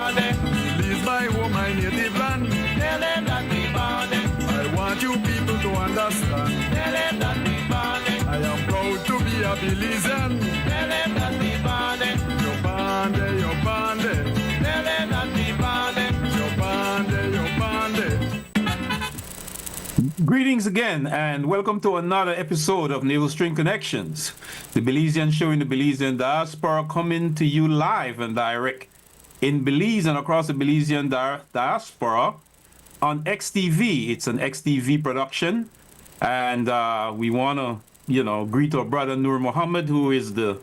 Belize my home, my native land. Tell them that we ballin'. I want you people to understand. Tell them that we ballin'. I am proud to be a Belizean. Tell them that we ballin'. Your bande, your bande. Tell them that we ballin'. Your bande, your bande. Greetings again, and welcome to another episode of Naval String Connections, the Belizean show in the Belizean diaspora, coming to you live and direct in Belize and across the Belizean diaspora on XTV. It's an XTV production, and we want to, greet our brother Nur Muhammad, who is the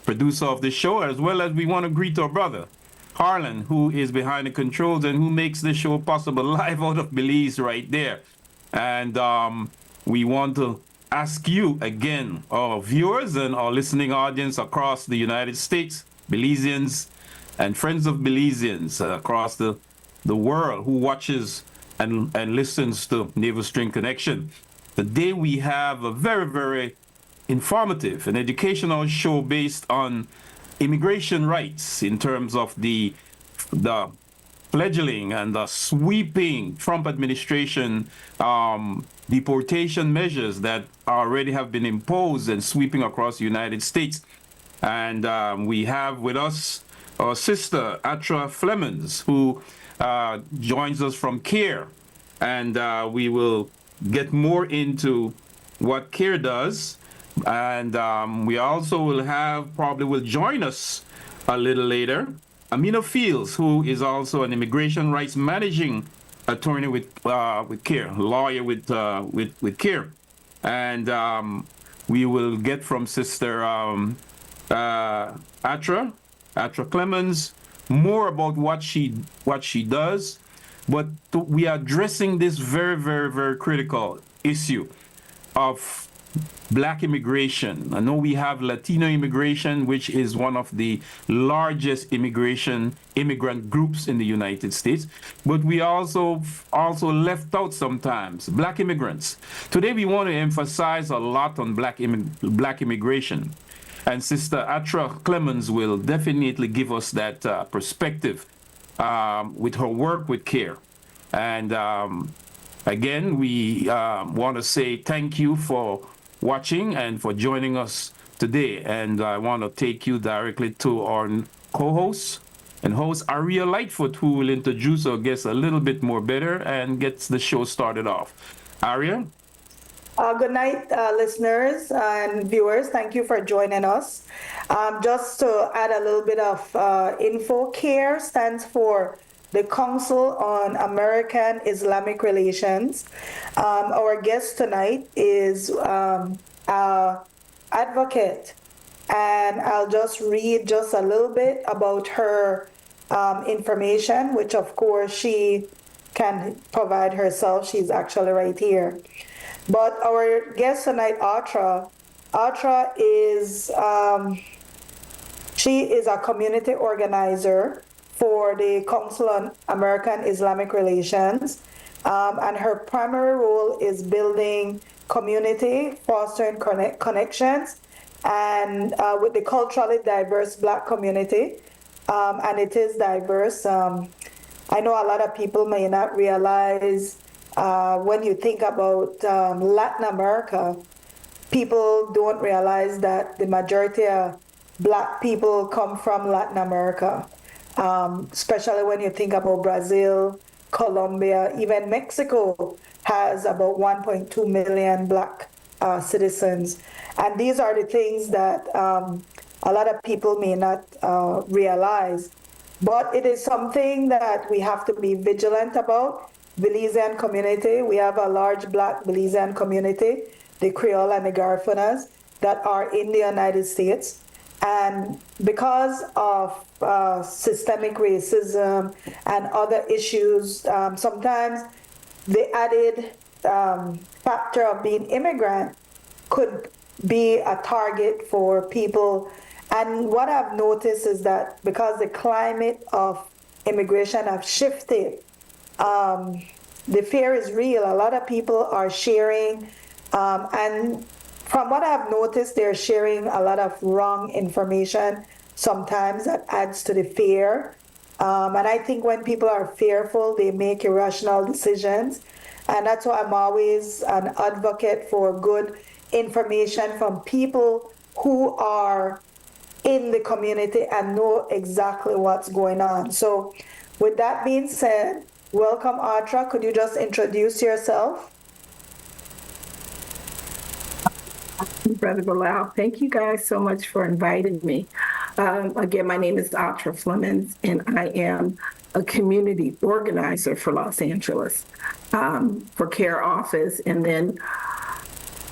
producer of the show, as well as we want to greet our brother Harlan, who is behind the controls and who makes the show possible live out of Belize right there. And we want to ask you again, our viewers and our listening audience across the United States, Belizeans and friends of Belizeans across the world who watches and listens to Naval String Connection. Today we have a very, very informative and educational show based on immigration rights in terms of the fledgling and the sweeping Trump administration deportation measures that already have been imposed and sweeping across the United States. And we have with us our sister, Atra Flemons, who joins us from CARE. And we will get more into what CARE does. And we also will join us a little later, Amina Fields, who is also an immigration rights managing attorney with CARE, lawyer with CARE, and we will get from Sister Atra Clemens more about what she does, but we are addressing this very, very, very critical issue of Black immigration. I know we have Latino immigration, which is one of the largest immigrant groups in the United States, but we also left out sometimes Black immigrants. Today we want to emphasize a lot on Black immigration, and Sister Atra Clemens will definitely give us that perspective with her work with CARE. And again, we want to say thank you for watching and for joining us today. And I want to take you directly to our co-host and host, ARIA LIGHTFOOT, who will introduce our guests a little bit more better and gets the show started off. ARIA? Good night, listeners and viewers. Thank you for joining us. Just to add a little bit of info, CARE stands for the Council on American Islamic Relations. Our guest tonight is an advocate, and I'll just read just a little bit about her information, which of course she can provide herself. She's actually right here. But our guest tonight, Atra is she is a community organizer for the Council on American Islamic Relations, and her primary role is building community, fostering connections, and with the culturally diverse Black community, and it is diverse. I know a lot of people may not realize when you think about Latin America, people don't realize that the majority of Black people come from Latin America. Especially when you think about Brazil, Colombia, even Mexico has about 1.2 million Black citizens. And these are the things that a lot of people may not realize. But it is something that we have to be vigilant about. Belizean community, we have a large Black Belizean community, the Creole and the Garifuna, that are in the United States. And because of systemic racism and other issues, sometimes the added factor of being immigrant could be a target for people. And what I've noticed is that because the climate of immigration have shifted, the fear is real. A lot of people are sharing, and from what I've noticed, they're sharing a lot of wrong information sometimes that adds to the fear. And I think when people are fearful, they make irrational decisions. And that's why I'm always an advocate for good information from people who are in the community and know exactly what's going on. So with that being said, welcome, Atra. Could you just introduce yourself? Brother Bilal, thank you guys so much for inviting me. Again, my name is Atra Flemings, and I am a community organizer for Los Angeles, for CARE office. And then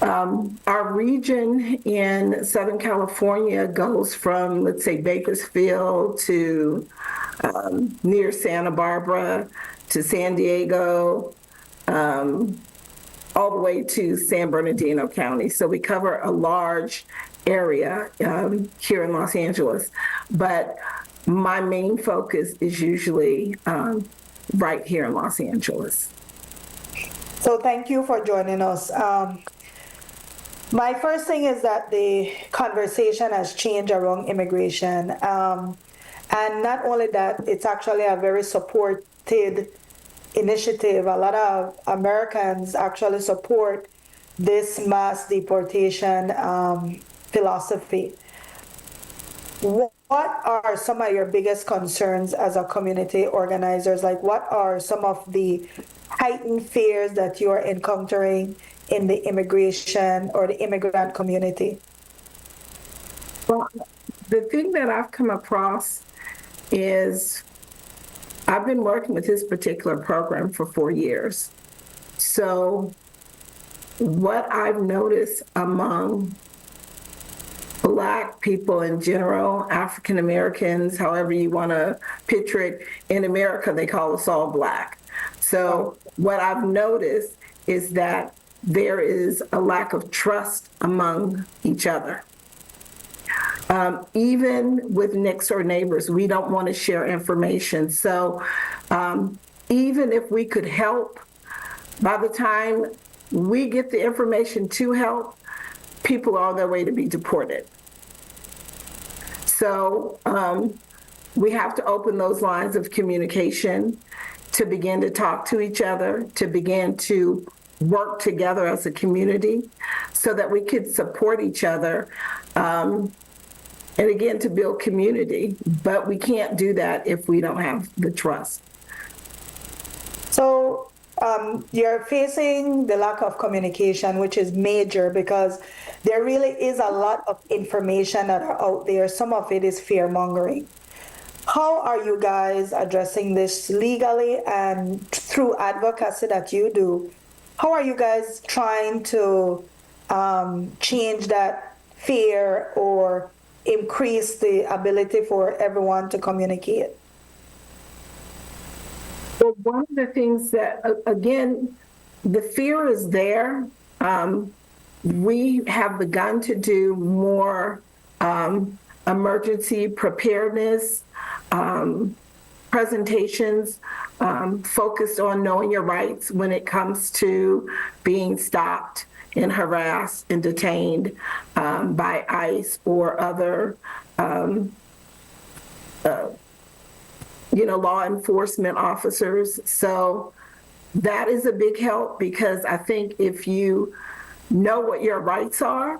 our region in Southern California goes from, let's say, Bakersfield to near Santa Barbara to San Diego, all the way to San Bernardino County. So we cover a large area here in Los Angeles. But my main focus is usually right here in Los Angeles. So thank you for joining us. My first thing is that the conversation has changed around immigration. And not only that, it's actually a very supported initiative. A lot of Americans actually support this mass deportation philosophy. What are some of your biggest concerns as a community organizers? Like, what are some of the heightened fears that you're encountering in the immigration or the immigrant community? Well, the thing that I've come across is I've been working with this particular program for 4 years. So what I've noticed among Black people in general, African Americans, however you want to picture it, in America, they call us all Black. So what I've noticed is that there is a lack of trust among each other. Even with next door neighbors, we don't want to share information. So even if we could help, by the time we get the information to help, people are on their way to be deported. So we have to open those lines of communication to begin to talk to each other, to begin to work together as a community so that we could support each other. And again, to build community, but we can't do that if we don't have the trust. So you're facing the lack of communication, which is major because there really is a lot of information that are out there. Some of it is fear mongering. How are you guys addressing this legally and through advocacy that you do? How are you guys trying to change that fear or increase the ability for everyone to communicate? Well, one of the things that, again, the fear is there. We have begun to do more emergency preparedness presentations focused on knowing your rights when it comes to being stopped and harassed and detained by ICE or other law enforcement officers. So that is a big help because I think if you know what your rights are,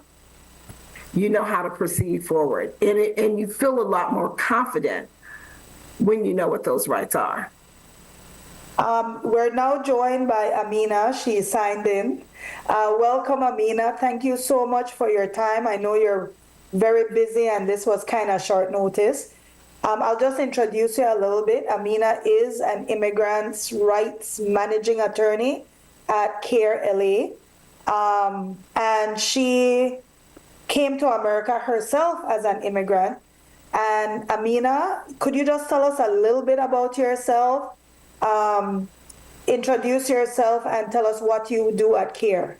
you know how to proceed forward. And you feel a lot more confident when you know what those rights are. We're now joined by Amina. She signed in. Welcome, Amina. Thank you so much for your time. I know you're very busy and this was kind of short notice. I'll just introduce you a little bit. Amina is an immigrants' rights managing attorney at CARE LA. And she came to America herself as an immigrant. And Amina, could you just tell us a little bit about yourself? Introduce yourself and tell us what you do at CARE.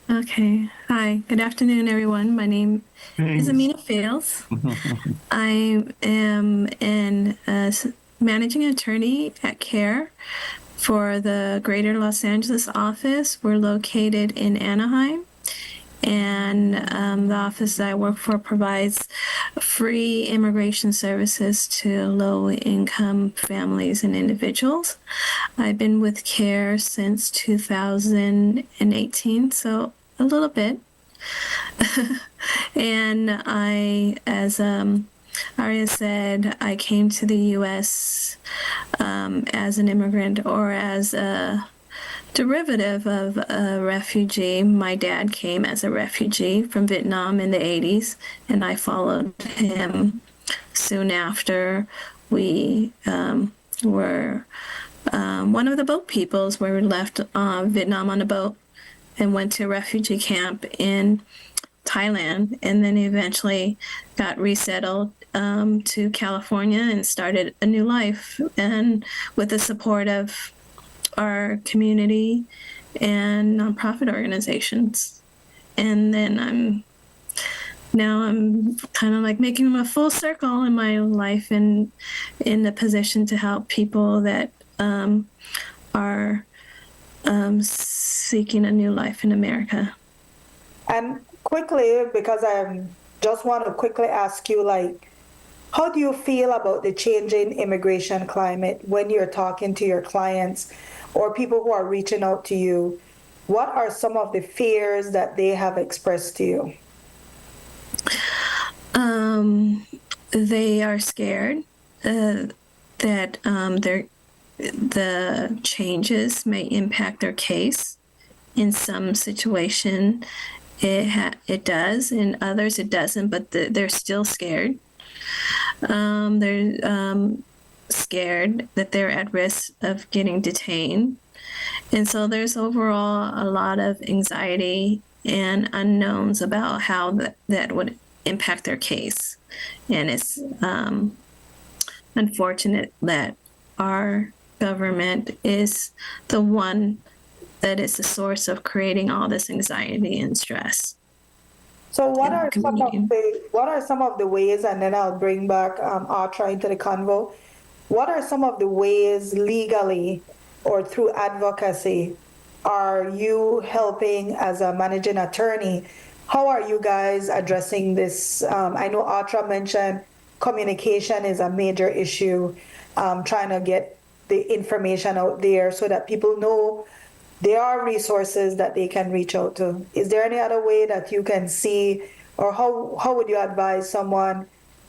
Okay. Hi. Good afternoon, everyone. My name is Amina Fales. I am an managing attorney at CARE for the Greater Los Angeles office. We're located in Anaheim. and the office that I work for provides free immigration services to low-income families and individuals. I've been with CARE since 2018, so a little bit. And as ARIA said, I came to the U.S. As an immigrant or as a derivative of a refugee. My dad came as a refugee from Vietnam in the 80s, and I followed him soon after. We were one of the boat peoples where we left Vietnam on a boat and went to a refugee camp in Thailand, and then eventually got resettled to California and started a new life, and with the support of our community and nonprofit organizations. And then I'm kind of like making a full circle in my life and in the position to help people that are seeking a new life in America. And quickly, because I just want to quickly ask you, like, how do you feel about the changing immigration climate when you're talking to your clients or people who are reaching out to you? What are some of the fears that they have expressed to you? They are scared that the changes may impact their case. In some situation, it does. In others, it doesn't. But they're still scared. They're scared that they're at risk of getting detained. And so there's overall a lot of anxiety and unknowns about how that would impact their case. And it's unfortunate that our government is the one that is the source of creating all this anxiety and stress. So what are some of the ways, and then I'll bring back Atra into the convo. What are some of the ways legally or through advocacy are you helping as a managing attorney? How are you guys addressing this? I know Atra mentioned communication is a major issue, trying to get the information out there so that people know there are resources that they can reach out to. Is there any other way that you can see, or how would you advise someone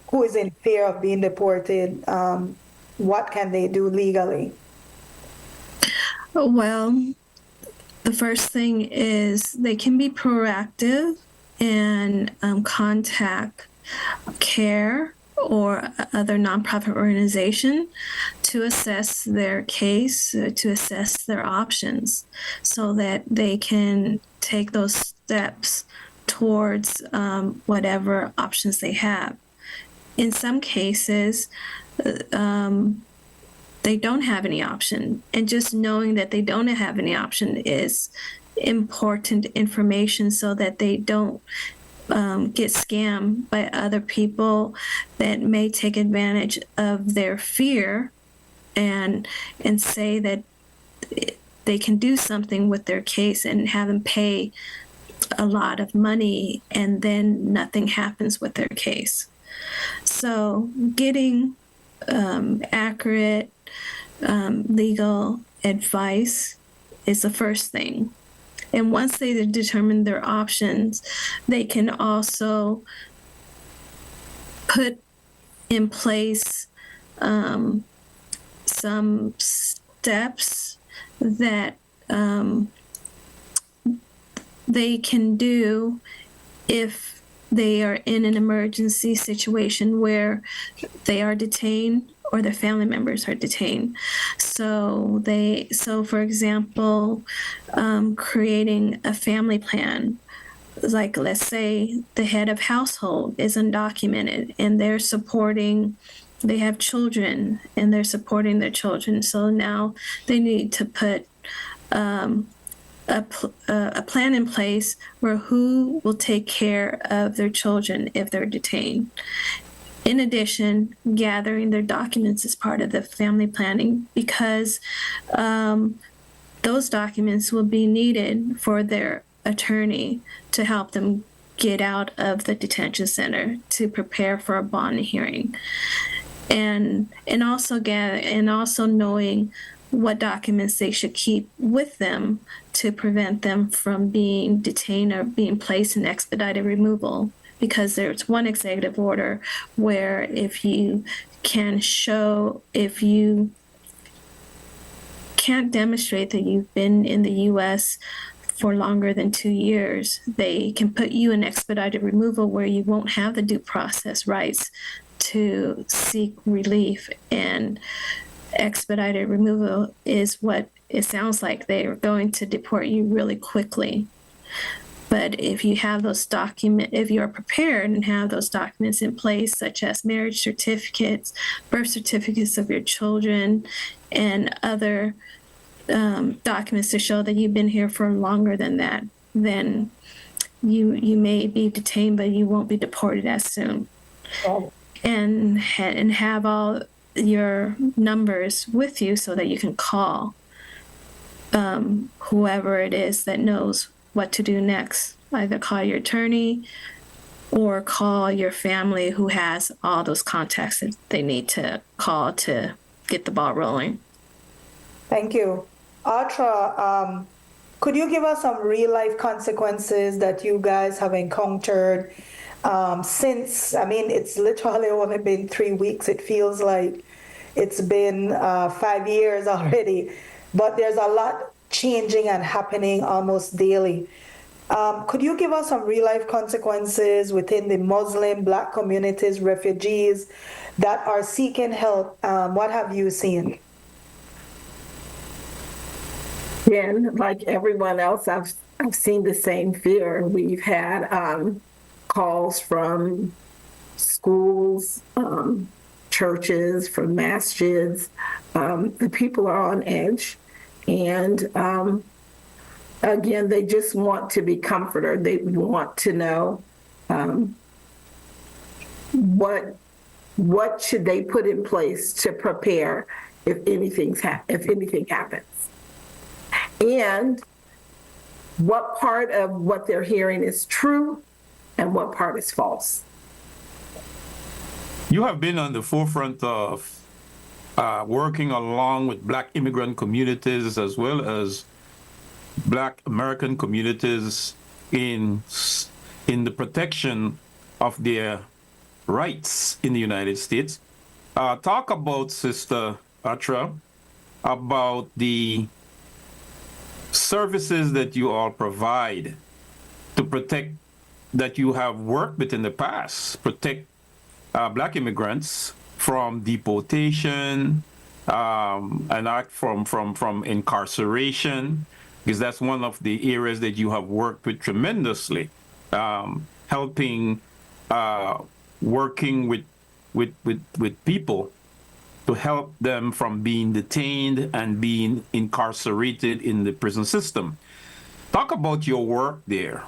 who is in fear of being deported? What can they do legally? Well, the first thing is they can be proactive and contact CARE or other nonprofit organization to assess their case, to assess their options, so that they can take those steps towards whatever options they have. In some cases, they don't have any option, and just knowing that they don't have any option is important information so that they don't get scammed by other people that may take advantage of their fear and say that they can do something with their case and have them pay a lot of money and then nothing happens with their case. So getting accurate legal advice is the first thing. And once they determine their options, they can also put in place some steps that they can do if they are in an emergency situation where they are detained or their family members are detained. So for example, creating a family plan, like let's say the head of household is undocumented and they have children and they're supporting their children. So now they need to put a plan in place where who will take care of their children if they're detained. In addition, gathering their documents is part of the family planning, because those documents will be needed for their attorney to help them get out of the detention center to prepare for a bond hearing, and also knowing what documents they should keep with them to prevent them from being detained or being placed in expedited removal. Because there's one executive order where if you can't demonstrate that you've been in the U.S. for longer than 2 years, they can put you in expedited removal where you won't have the due process rights to seek relief. And expedited removal is what it sounds like. They're going to deport you really quickly. But if you have if you're prepared and have those documents in place, such as marriage certificates, birth certificates of your children, and other documents to show that you've been here for longer than that, then you may be detained, but you won't be deported as soon. Oh. And have all your numbers with you so that you can call whoever it is that knows what to do next. Either call your attorney or call your family who has all those contacts that they need to call to get the ball rolling. Thank you. Atra, could you give us some real life consequences that you guys have encountered since, it's literally only been 3 weeks. It feels like it's been 5 years already, but there's a lot changing and happening almost daily. Could you give us some real life consequences within the Muslim, Black communities, refugees that are seeking help? What have you seen? Again, like everyone else, I've seen the same fear. We've had calls from schools, churches, from masjids. The people are on edge. And again, they just want to be comforted. They want to know what should they put in place to prepare if anything happens. And what part of what they're hearing is true and what part is false. You have been on the forefront of working along with Black immigrant communities as well as Black American communities in the protection of their rights in the United States. Talk about, Sister Atra, about the services that you all provide to protect, that you have worked with in the past, protect Black immigrants from deportation, and act from incarceration, because that's one of the areas that you have worked with tremendously, helping, working with people to help them from being detained and being incarcerated in the prison system. Talk about your work there,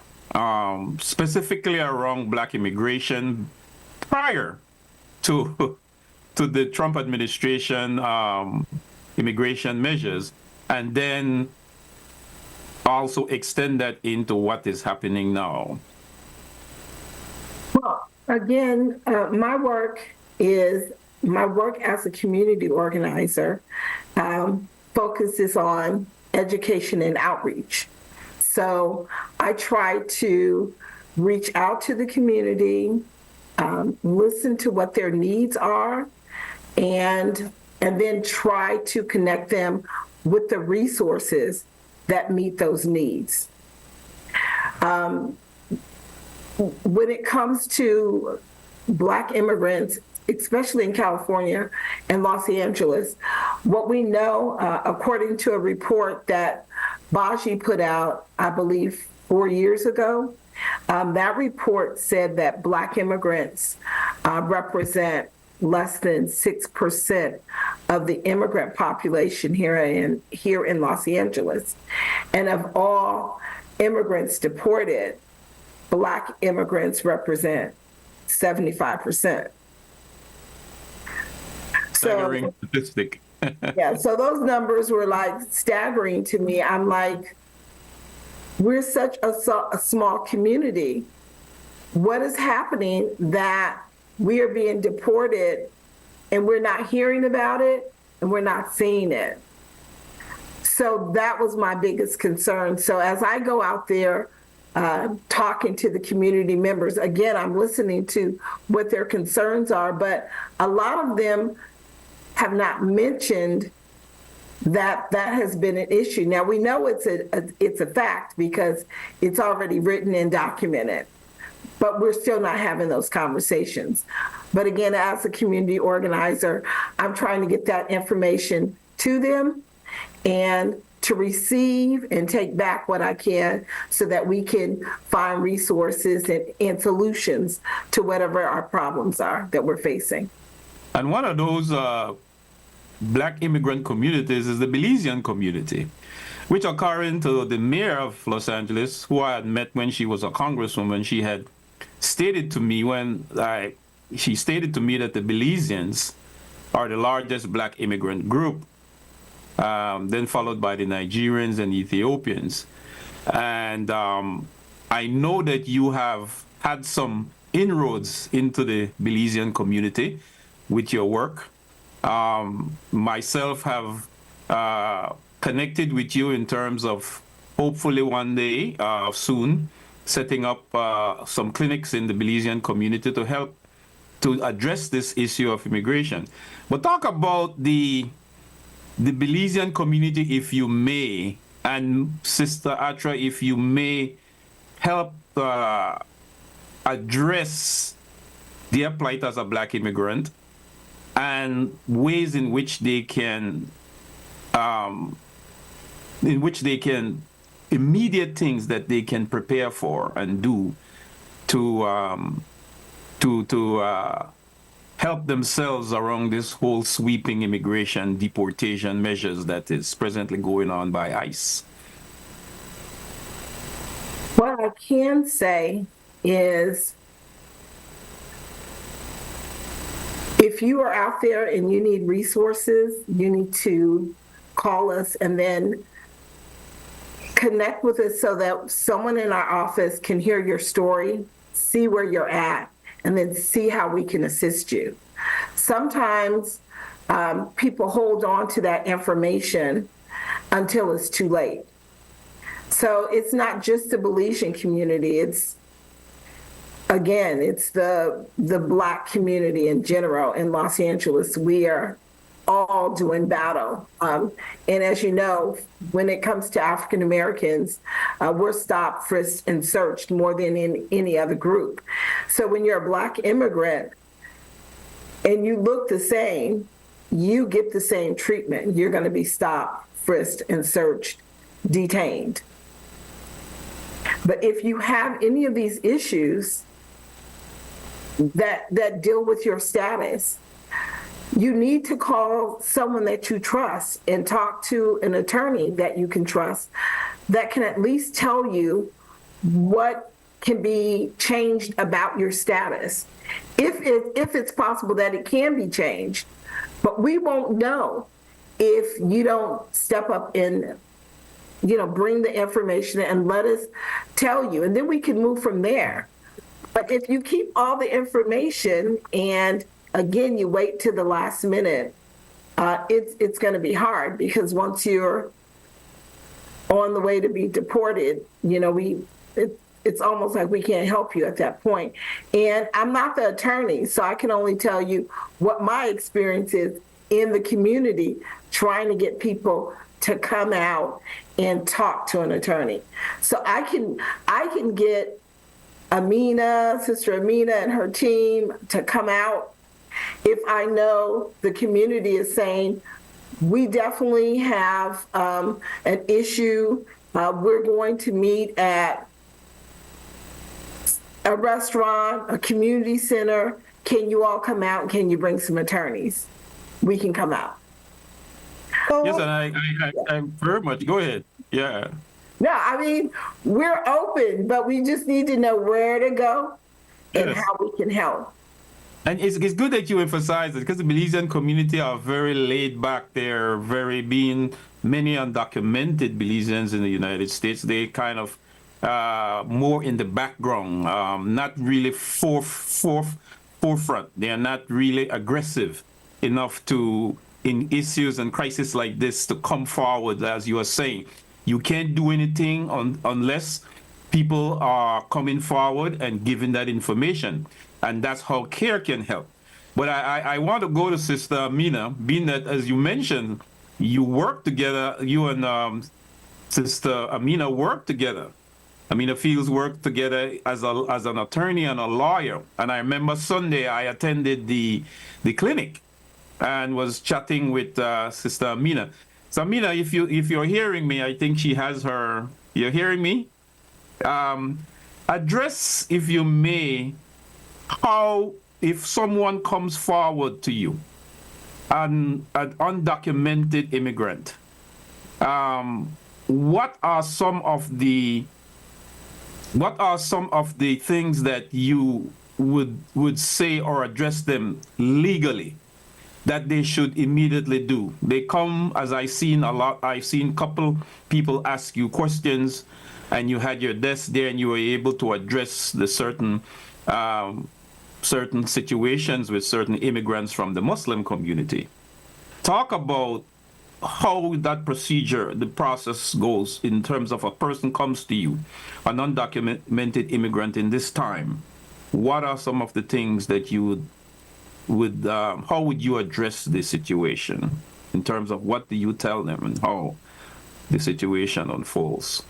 specifically around Black immigration prior to the Trump administration immigration measures, and then also extend that into what is happening now. Well, again, my work as a community organizer focuses on education and outreach. So I try to reach out to the community, listen to what their needs are, and then try to connect them with the resources that meet those needs. When it comes to Black immigrants, especially in California and Los Angeles, what we know, according to a report that Baji put out, I believe 4 years ago, that report said that Black immigrants represent less than 6% of the immigrant population here in Los Angeles. And of all immigrants deported, Black immigrants represent 75%. Staggering statistic. Yeah, so those numbers were like staggering to me. I'm like, we're such a small community. What is happening that we are being deported and we're not hearing about it and we're not seeing it? So that was my biggest concern. So as I go out there talking to the community members, again, I'm listening to what their concerns are, but a lot of them have not mentioned that has been an issue. Now we know it's a fact because it's already written and documented, but we're still not having those conversations. But again, as a community organizer, I'm trying to get that information to them and to receive and take back what I can so that we can find resources and solutions to whatever our problems are that we're facing. And one of those black immigrant communities is the Belizean community, which, according to the mayor of Los Angeles, who I had met when she was a congresswoman, she had stated to me that the Belizeans are the largest black immigrant group, then followed by the Nigerians and Ethiopians. And I know that you have had some inroads into the Belizean community with your work. Myself have connected with you in terms of hopefully one day soon setting up some clinics in the Belizean community to help to address this issue of immigration. But talk about the Belizean community, if you may, and Sister Atra, if you may help address their plight as a black immigrant and ways in which they can immediate things that they can prepare for and do to help themselves around this whole sweeping immigration deportation measures that is presently going on by ICE. What I can say is, if you are out there and you need resources, you need to call us and then connect with us so that someone in our office can hear your story, see where you're at, and then see how we can assist you. Sometimes people hold on to that information until it's too late. So it's not just the Belizean community, it's the Black community in general in Los Angeles. We are all doing battle. And as you know, when it comes to African Americans, we're stopped, frisked, and searched more than in any other group. So when you're a Black immigrant and you look the same, you get the same treatment. You're going to be stopped, frisked, and searched, detained. But if you have any of these issues that deal with your status, you need to call someone that you trust and talk to an attorney that you can trust that can at least tell you what can be changed about your status. If it's possible that it can be changed, but we won't know if you don't step up and bring the information and let us tell you, and then we can move from there. But if you keep all the information and again, you wait to the last minute, it's going to be hard, because once you're on the way to be deported, it's almost like we can't help you at that point. And I'm not the attorney, so I can only tell you what my experience is in the community trying to get people to come out and talk to an attorney. So I can get Sister Amina and her team to come out if I know the community is saying, we definitely have an issue. We're going to meet at a restaurant, a community center. Can you all come out? Can you bring some attorneys? We can come out. Yes, and I very much, go ahead. Yeah. No, I mean, we're open, but we just need to know where to go and how we can help. And it's good that you emphasize it, because the Belizean community are very laid back. They're being many undocumented Belizeans in the United States. They kind of more in the background, not really forefront. They are not really aggressive enough to, in issues and crises like this, to come forward. As you are saying, you can't do anything unless people are coming forward and giving that information, and that's how CARE can help. But I want to go to Sister Amina, being that, as you mentioned, you work together, you and Sister Amina work together. Amina Fields worked together as an attorney and a lawyer. And I remember Sunday I attended the clinic and was chatting with Sister Amina. So Amina, if you're hearing me, I think she has her. You're hearing me? Address, if you may, how, if someone comes forward to you, an undocumented immigrant, what are some of the things that you would say or address them legally that they should immediately do? They come, as I've seen couple people ask you questions, and you had your desk there and you were able to address the certain situations with certain immigrants from the Muslim community. Talk about how that procedure, the process goes in terms of a person comes to you, an undocumented immigrant in this time. What are some of the things that you would how would you address the situation in terms of what do you tell them and how the situation unfolds?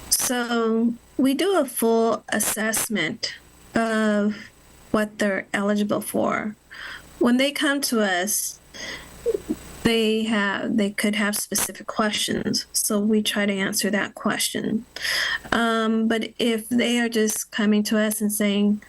So we do a full assessment of what they're eligible for. When they come to us, they could have specific questions, so we try to answer that question. But if they are just coming to us and saying,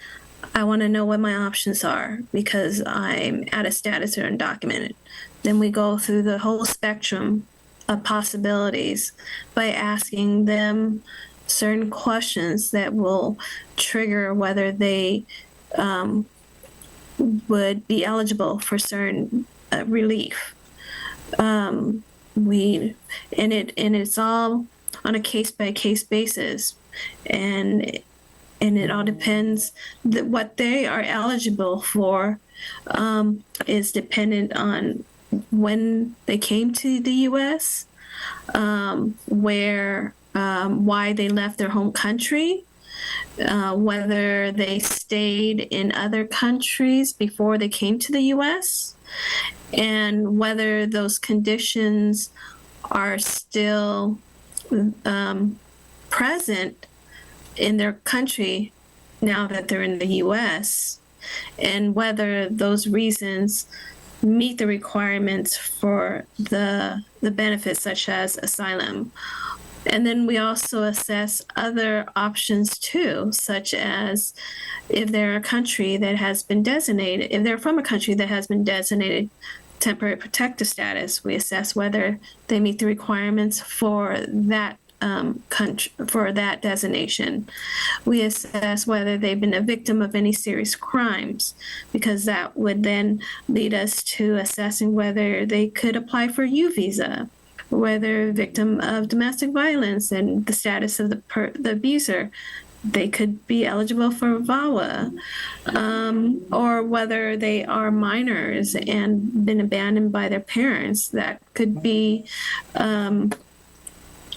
I want to know what my options are because I'm out of status or undocumented, then we go through the whole spectrum of possibilities by asking them certain questions that will trigger whether they would be eligible for certain relief. It's all on a case-by-case basis, and it all depends. What they are eligible for is dependent on when they came to the U.S., why they left their home country, whether they stayed in other countries before they came to the U.S., and whether those conditions are still present in their country now that they're in the U.S., and whether those reasons meet the requirements for the benefits such as asylum. And then we also assess other options too, such as if they're a country that has been designated, if they're from a country that has been designated temporary protective status, we assess whether they meet the requirements for that country, for that designation. We assess whether they've been a victim of any serious crimes, because that would then lead us to assessing whether they could apply for U visa, whether victim of domestic violence and the status of the abuser, they could be eligible for VAWA, or whether they are minors and been abandoned by their parents. That could be,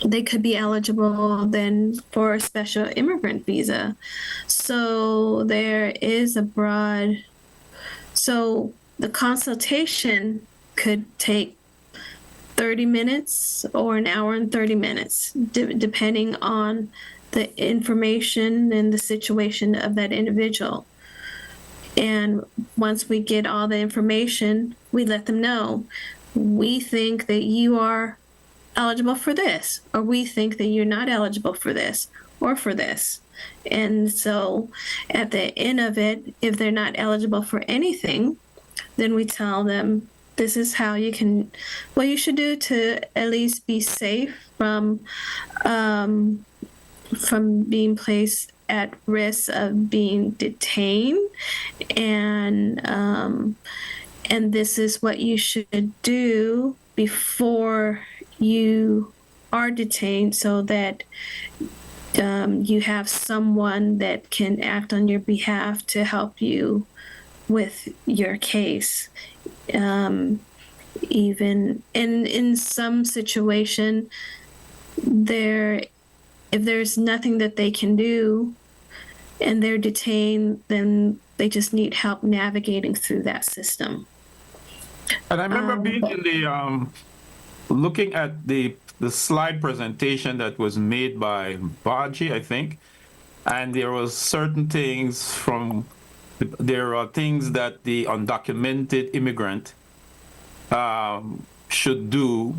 they could be eligible then for a special immigrant visa. So there is a broad, so the consultation could take 30 minutes or an hour and 30 minutes, depending on the information and the situation of that individual. And once we get all the information, we let them know, we think that you are eligible for this, or we think that you're not eligible for this or for this. And so at the end of it, if they're not eligible for anything, then we tell them, this is how you can, what you should do to at least be safe from being placed at risk of being detained, and this is what you should do before you are detained so that you have someone that can act on your behalf to help you with your case. Even in some situation, if there's nothing that they can do and they're detained, then they just need help navigating through that system. And I remember being in the looking at the slide presentation that was made by Baji, I think, and there was certain things there are things that the undocumented immigrant should do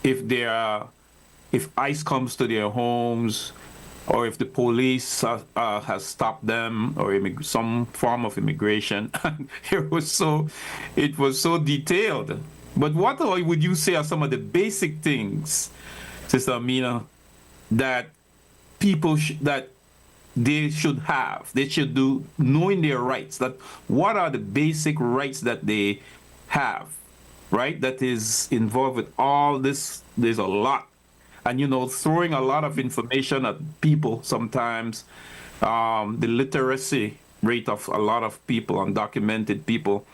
if ICE comes to their homes, or if the police has stopped them, or some form of immigration. it was so detailed. But what would you say are some of the basic things, Sister Amina, that people that they should have, they should do, knowing their rights? That what are the basic rights that they have, right? That is involved with all this. There's a lot. And, throwing a lot of information at people sometimes, the literacy rate of a lot of people, undocumented people,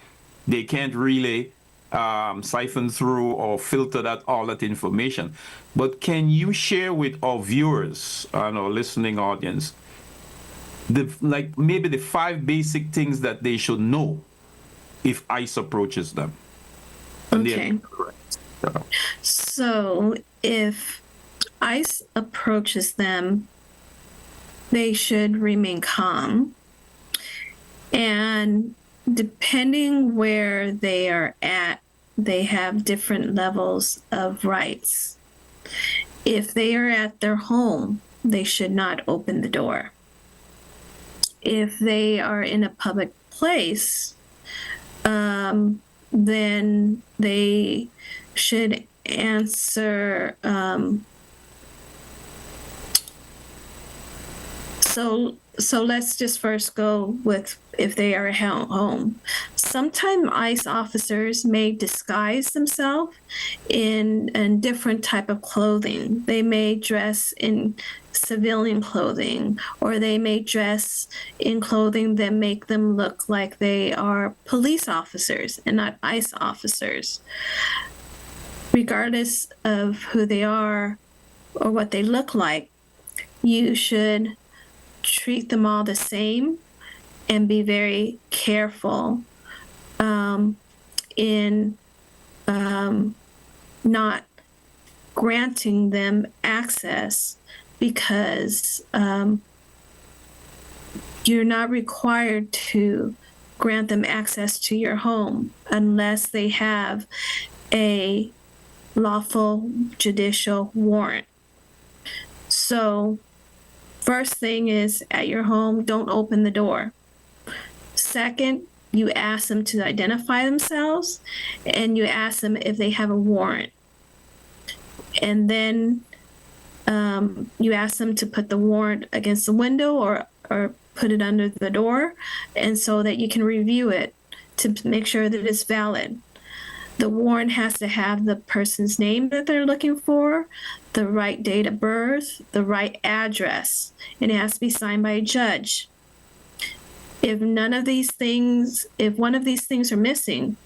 they can't really siphon through or filter all that information. But can you share with our viewers and our listening audience, maybe the 5 basic things that they should know if ICE approaches them? Okay. So if ICE approaches them, they should remain calm. And depending where they are at, they have different levels of rights. If they are at their home, they should not open the door. If they are in a public place, then they should answer. So let's just first go with if they are at home. Sometimes ICE officers may disguise themselves in different type of clothing. They may dress in civilian clothing, or they may dress in clothing that make them look like they are police officers and not ICE officers. Regardless of who they are or what they look like, you should treat them all the same and be very careful in not granting them access, because you're not required to grant them access to your home unless they have a lawful judicial warrant. So first thing is, at your home, don't open the door. Second, you ask them to identify themselves, and you ask them if they have a warrant. And then you ask them to put the warrant against the window or put it under the door, and so that you can review it to make sure that it's valid. The warrant has to have the person's name that they're looking for, the right date of birth, the right address, and it has to be signed by a judge. If one of these things are missing,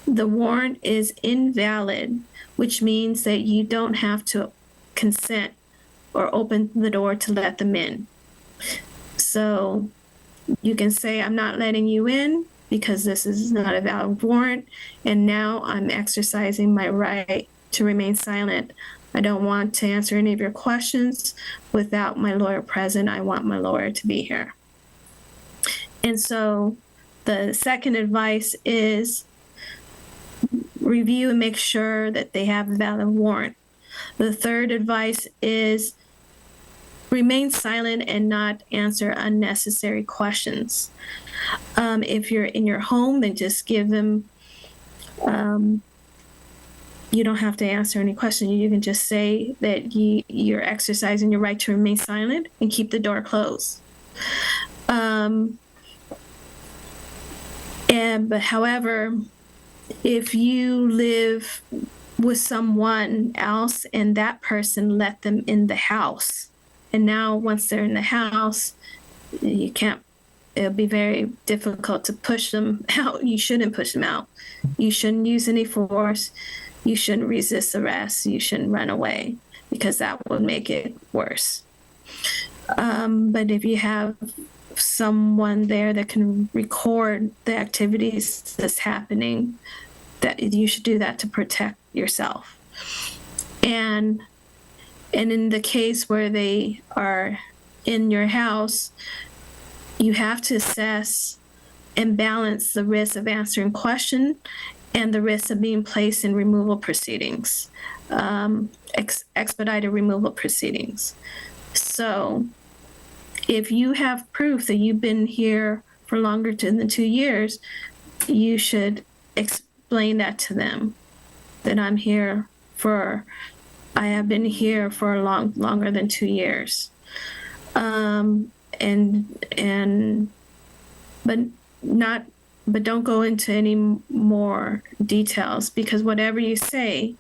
the warrant is invalid, which means that you don't have to consent or open the door to let them in. So you can say, I'm not letting you in because this is not a valid warrant, and now I'm exercising my right to remain silent. I don't want to answer any of your questions without my lawyer present. I want my lawyer to be here. And so the second advice is review and make sure that they have a valid warrant. The third advice is remain silent and not answer unnecessary questions. If you're in your home, then just give them, you don't have to answer any question. You can just say that you're exercising your right to remain silent and keep the door closed. But however, if you live with someone else, and that person let them in the house. And now once they're in the house, you can't, it'll be very difficult to push them out. You shouldn't push them out. You shouldn't use any force. You shouldn't resist arrest. You shouldn't run away, because that would make it worse. But if you have someone there that can record the activities that's happening, that you should do that to protect yourself. And in the case where they are in your house, you have to assess and balance the risk of answering questions and the risk of being placed in removal proceedings, expedited removal proceedings. So if you have proof that you've been here for longer than 2 years, you should explain that to them, that I have been here for longer than 2 years. But don't go into any more details, because whatever you say,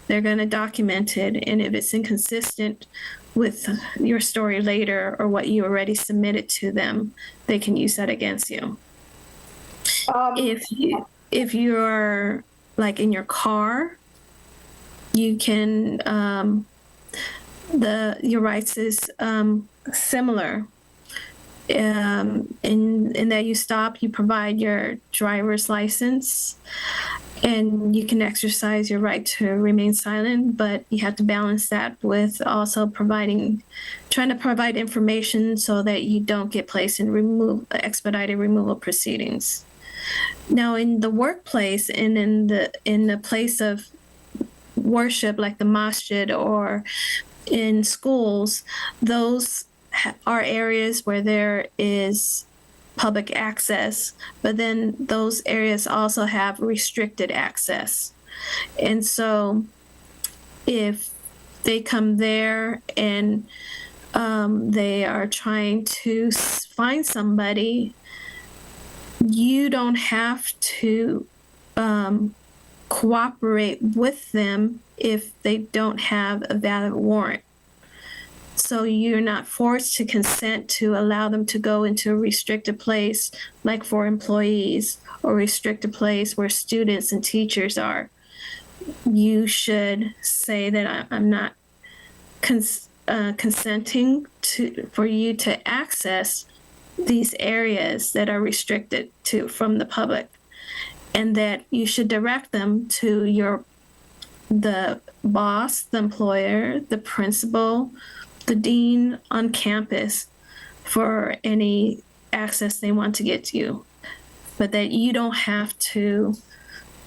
they're going to document it. And if it's inconsistent with your story later or what you already submitted to them, they can use that against you. If you're like in your car, you can, your rights is similar. In that you stop, you provide your driver's license, and you can exercise your right to remain silent, but you have to balance that with also trying to provide information so that you don't get placed in expedited removal proceedings. Now, in the workplace and in the place of worship, like the masjid or in schools, those are areas where there is public access, but then those areas also have restricted access. And so if they come there and they are trying to find somebody, you don't have to cooperate with them if they don't have a valid warrant. So you're not forced to consent to allow them to go into a restricted place, like for employees, or restricted place where students and teachers are. You should say that I'm not consenting for you to access these areas that are restricted from the public, and that you should direct them to the boss, the employer, the principal, the dean on campus for any access they want to get to you, but that you don't have to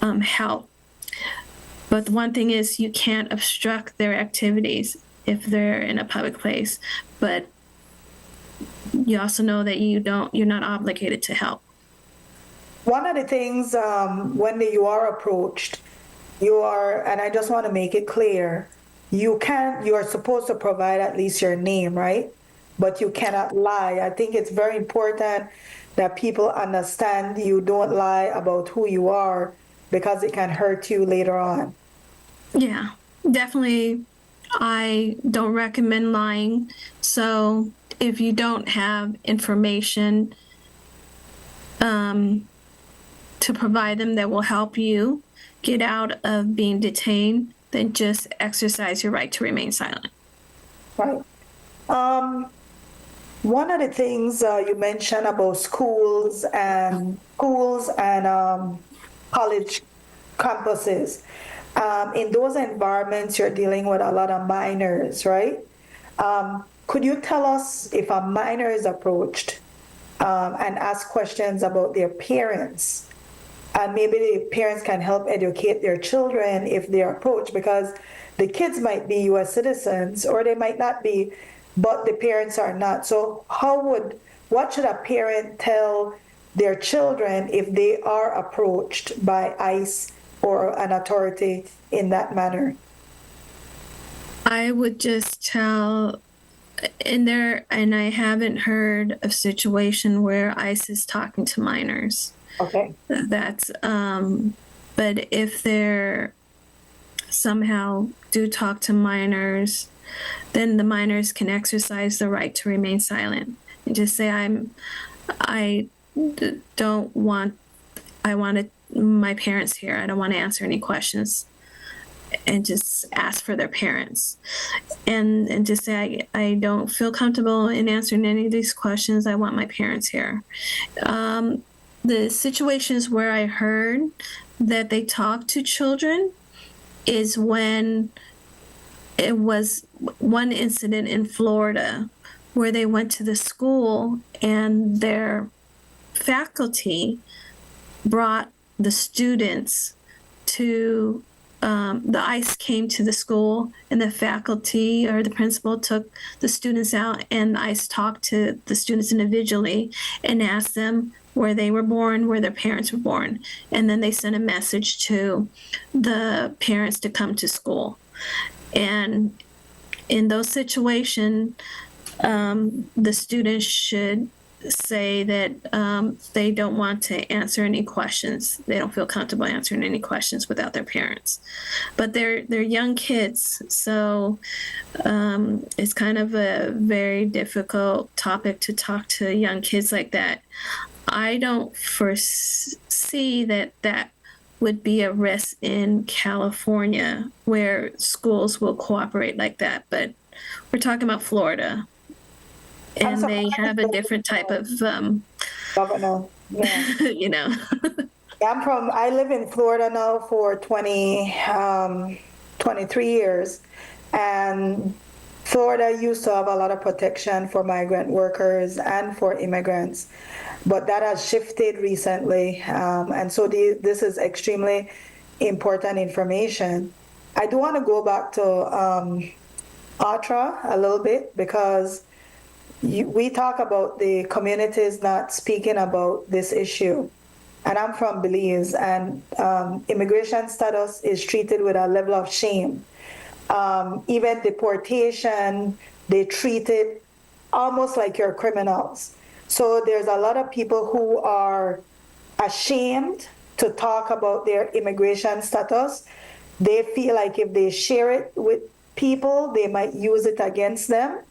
help. But the one thing is, you can't obstruct their activities if they're in a public place, but you also know that you're not obligated to help. One of the things, when you are approached, and I just want to make it clear, you are supposed to provide at least your name, right? But you cannot lie. I think it's very important that people understand you don't lie about who you are, because it can hurt you later on. Yeah, definitely. I don't recommend lying. So if you don't have information to provide them that will help you get out of being detained, then just exercise your right to remain silent. Right. One of the things you mentioned about schools and college campuses, in those environments, you're dealing with a lot of minors, right? Could you tell us, if a minor is approached and ask questions about their parents, and maybe the parents can help educate their children if they're approached, because the kids might be U.S. citizens or they might not be, but the parents are not. So what should a parent tell their children if they are approached by ICE or an authority in that manner? I would just tell, and I haven't heard of situation where ICE is talking to minors. Okay. But if they're somehow do talk to minors, then the minors can exercise the right to remain silent and just say, I don't want, I wanted my parents here. I don't want to answer any questions, and just ask for their parents, and just say, I don't feel comfortable in answering any of these questions. I want my parents here. The situations where I heard that they talk to children is when it was one incident in Florida where they went to the school and their faculty brought the students to the ICE came to the school, and the faculty or the principal took the students out, and ICE talked to the students individually and asked them where they were born, where their parents were born. And then they sent a message to the parents to come to school. And in those situations, the students should say that they don't want to answer any questions. They don't feel comfortable answering any questions without their parents. But they're young kids, so it's kind of a very difficult topic to talk to young kids like that. I don't foresee that would be a risk in California where schools will cooperate like that, but we're talking about Florida. And they have a different type of governor. Yeah. you know. I live in Florida now for 23 years, and Florida used to have a lot of protection for migrant workers and for immigrants, but that has shifted recently, and so this is extremely important information. I do want to go back to ARTRA a little bit, because we talk about the communities not speaking about this issue. And I'm from Belize, and immigration status is treated with a level of shame. Even deportation, they treat it almost like you're criminals. So there's a lot of people who are ashamed to talk about their immigration status. They feel like if they share it with people, they might use it against them.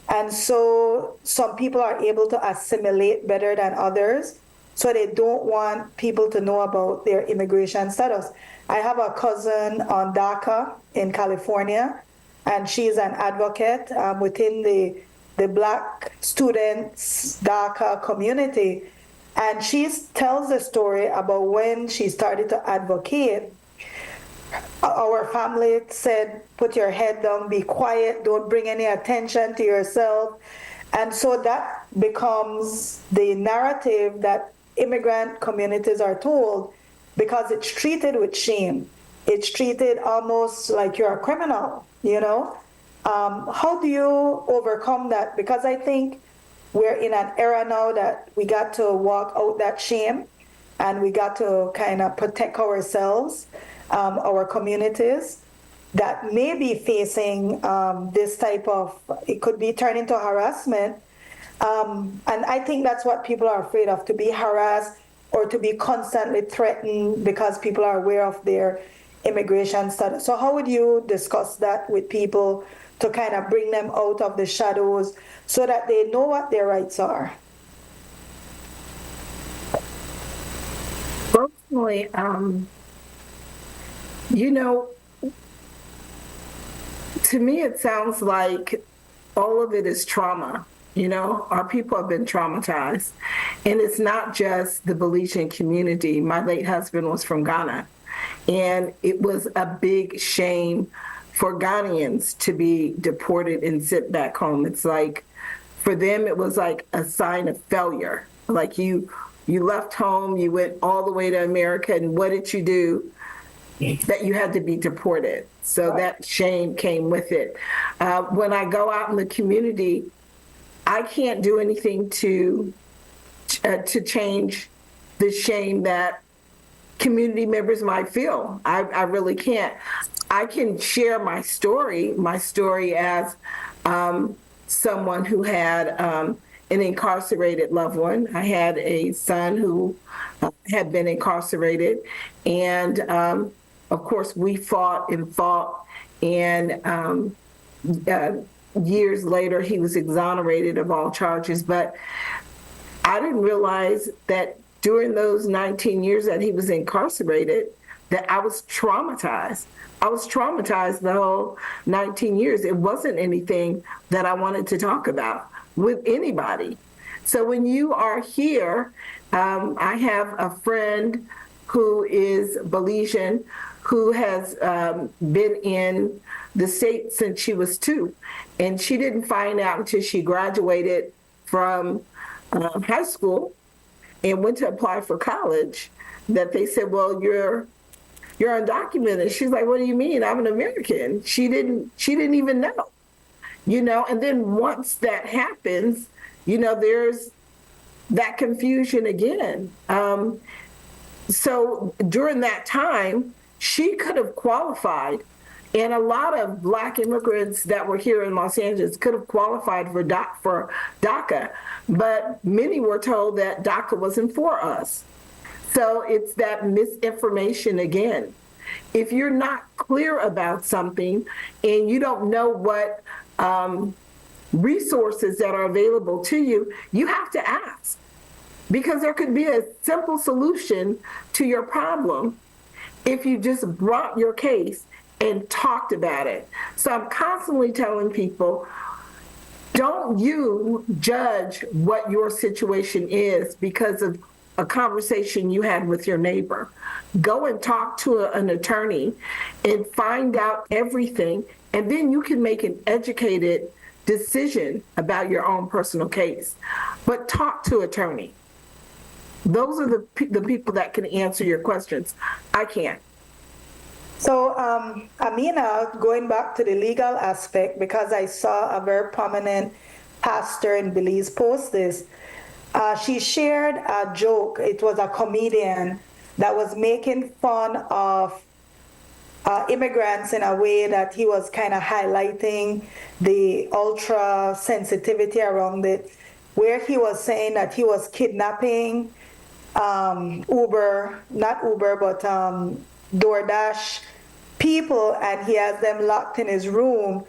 And so some people are able to assimilate better than others, so they don't want people to know about their immigration status. I have a cousin on DACA in California, and she's an advocate within the Black students DACA community. And she tells the story about when she started to advocate. Our family said, put your head down, be quiet, don't bring any attention to yourself. And so that becomes the narrative that immigrant communities are told, because it's treated with shame. It's treated almost like you're a criminal, you know? How do you overcome that? Because I think we're in an era now that we got to walk out that shame, and we got to kind of protect ourselves, our communities that may be facing this type of, it could be turned into harassment. And I think that's what people are afraid of, to be harassed or to be constantly threatened because people are aware of their immigration status. So how would you discuss that with people to kind of bring them out of the shadows so that they know what their rights are? Personally, you know, to me, it sounds like all of it is trauma. You know, our people have been traumatized. And it's not just the Belizean community. My late husband was from Ghana. And it was a big shame for Ghanaians to be deported and sit back home. It's like, for them, it was like a sign of failure. Like you left home, you went all the way to America, and what did you do? That you had to be deported. So that shame came with it. When I go out in the community, I can't do anything to change the shame that community members might feel. I really can't. I can share my story as someone who had an incarcerated loved one. I had a son who had been incarcerated, and of course, we fought and fought, and years later, he was exonerated of all charges. But I didn't realize that during those 19 years that he was incarcerated, that I was traumatized. I was traumatized the whole 19 years. It wasn't anything that I wanted to talk about with anybody. So when you are here, I have a friend who is Belizean, who has been in the state since she was 2. And she didn't find out until she graduated from high school and went to apply for college that they said, well, you're undocumented. She's like, what do you mean? I'm an American. She didn't even know, and then once that happens, there's that confusion again. So during that time, she could have qualified, and a lot of Black immigrants that were here in Los Angeles could have qualified for DACA, but many were told that DACA wasn't for us. So it's that misinformation again. If you're not clear about something and you don't know what resources that are available to you, you have to ask. Because there could be a simple solution to your problem if you just brought your case and talked about it. So I'm constantly telling people, don't you judge what your situation is because of a conversation you had with your neighbor. Go and talk to an attorney and find out everything, and then you can make an educated decision about your own personal case. But talk to an attorney. Those are the people that can answer your questions. I can't. So, Amina, going back to the legal aspect, because I saw a very prominent pastor in Belize post this, she shared a joke. It was a comedian that was making fun of immigrants in a way that he was kind of highlighting the ultra sensitivity around it, where he was saying that he was kidnapping DoorDash people, and he has them locked in his room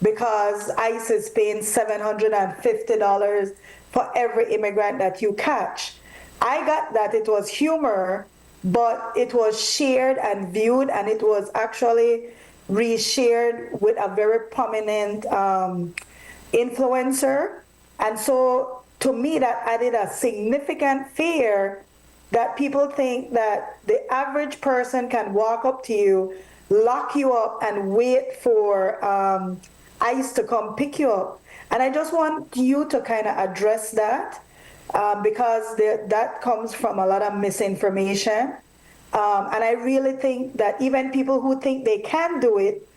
because ICE is paying $750 for every immigrant that you catch. I got that it was humor, but it was shared and viewed, and it was actually reshared with a very prominent influencer. And so to me, that added a significant fear that people think that the average person can walk up to you, lock you up, and wait for ICE to come pick you up. And I just want you to kind of address that because that comes from a lot of misinformation. And I really think that even people who think they can do it,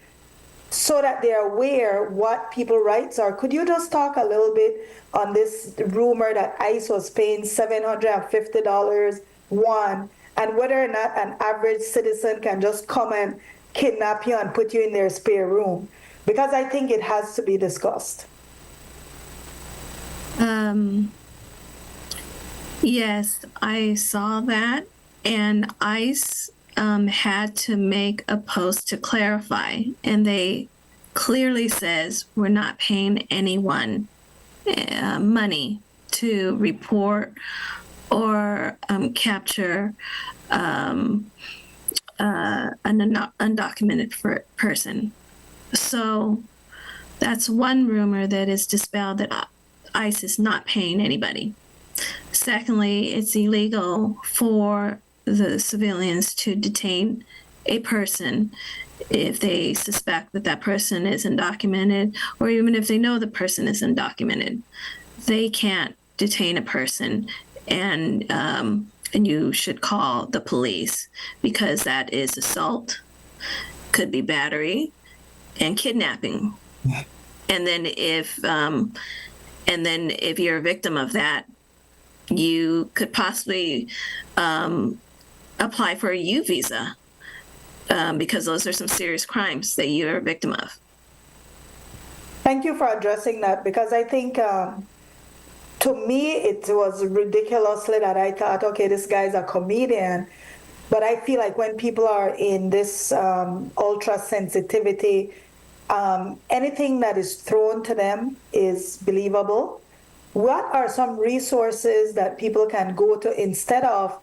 so that they're aware what people's rights are. Could you just talk a little bit on this rumor that ICE was paying $750, one, and whether or not an average citizen can just come and kidnap you and put you in their spare room? Because I think it has to be discussed. Yes, I saw that, and ICE had to make a post to clarify, and they clearly says we're not paying anyone money to report or capture an undocumented person. So that's one rumor that is dispelled, that ICE is not paying anybody. Secondly, it's illegal for the civilians to detain a person if they suspect that that person is undocumented, or even if they know the person is undocumented. They can't detain a person, and you should call the police, because that is assault, could be battery, and kidnapping. And then if you're a victim of that, you could possibly apply for a U visa, because those are some serious crimes that you're a victim of. Thank you for addressing that, because I think to me it was ridiculously that I thought, okay, this guy's a comedian, But I feel like when people are in this ultra sensitivity, anything that is thrown to them is believable. What are some resources that people can go to instead of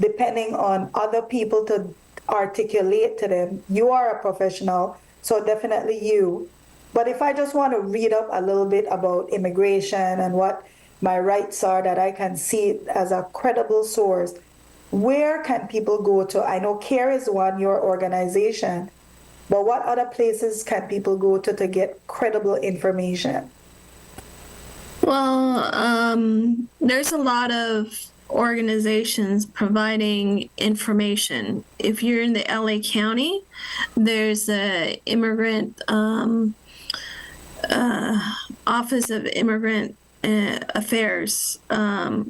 depending on other people to articulate to them? You are a professional, so definitely you. But if I just want to read up a little bit about immigration and what my rights are, that I can see it as a credible source, where can people go to? I know CARE is one, your organization, but what other places can people go to get credible information? Well, there's a lot of organizations providing information. If you're in the LA County, there's the immigrant Office of Immigrant Affairs,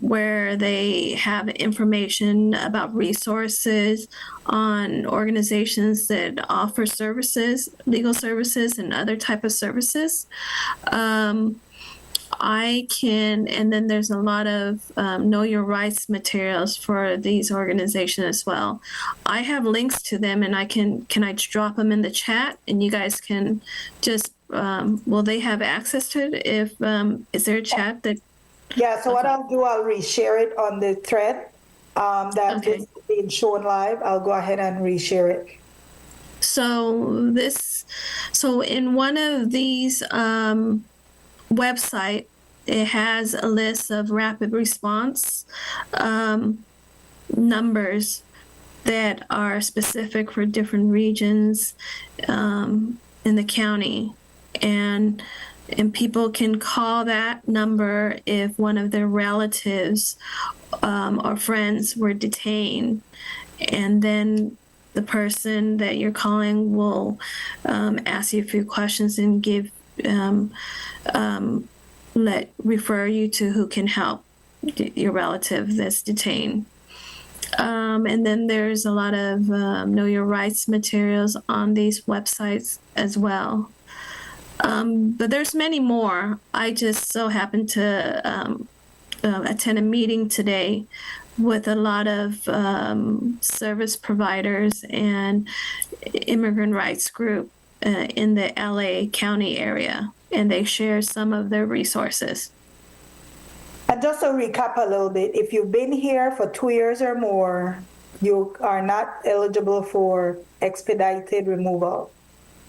where they have information about resources on organizations that offer services, legal services, and other type of services. And then there's a lot of know your rights materials for these organizations as well. I have links to them, and can I drop them in the chat, and you guys can just, will they have access to it? If, is there a chat that? Yeah, so what I'll do, I'll reshare it on the thread that Okay. is being shown live. I'll go ahead and reshare it. So in one of these website, it has a list of rapid response numbers that are specific for different regions in the county, and people can call that number if one of their relatives or friends were detained, and then the person that you're calling will ask you a few questions and give refer you to who can help your relative that's detained. And then there's a lot of know your rights materials on these websites as well. But there's many more. I just so happened to attend a meeting today with a lot of service providers and immigrant rights group in the LA County area, and they share some of their resources. And just to recap a little bit, if you've been here for 2 years or more, you are not eligible for expedited removal.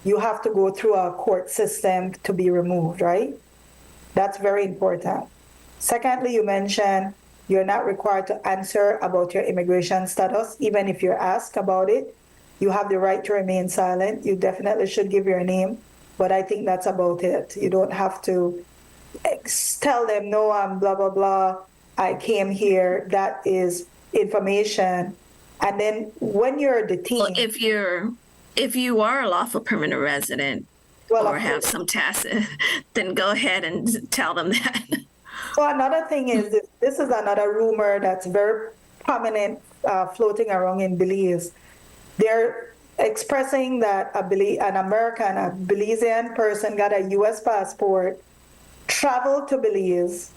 You have to go through a court system to be removed, right? That's very important. Secondly, you mentioned you're not required to answer about your immigration status, even if you're asked about it. You have the right to remain silent. You definitely should give your name, but I think that's about it. You don't have to tell them, no, I'm blah, blah, blah. I came here. That is information. And then when you're detained. Well, if you are a lawful permanent resident or have some tacit, then go ahead and tell them that. Well, another thing is, this is another rumor that's very prominent floating around in Belize. They're expressing that an American, a Belizean person got a U.S. passport, traveled to Belize,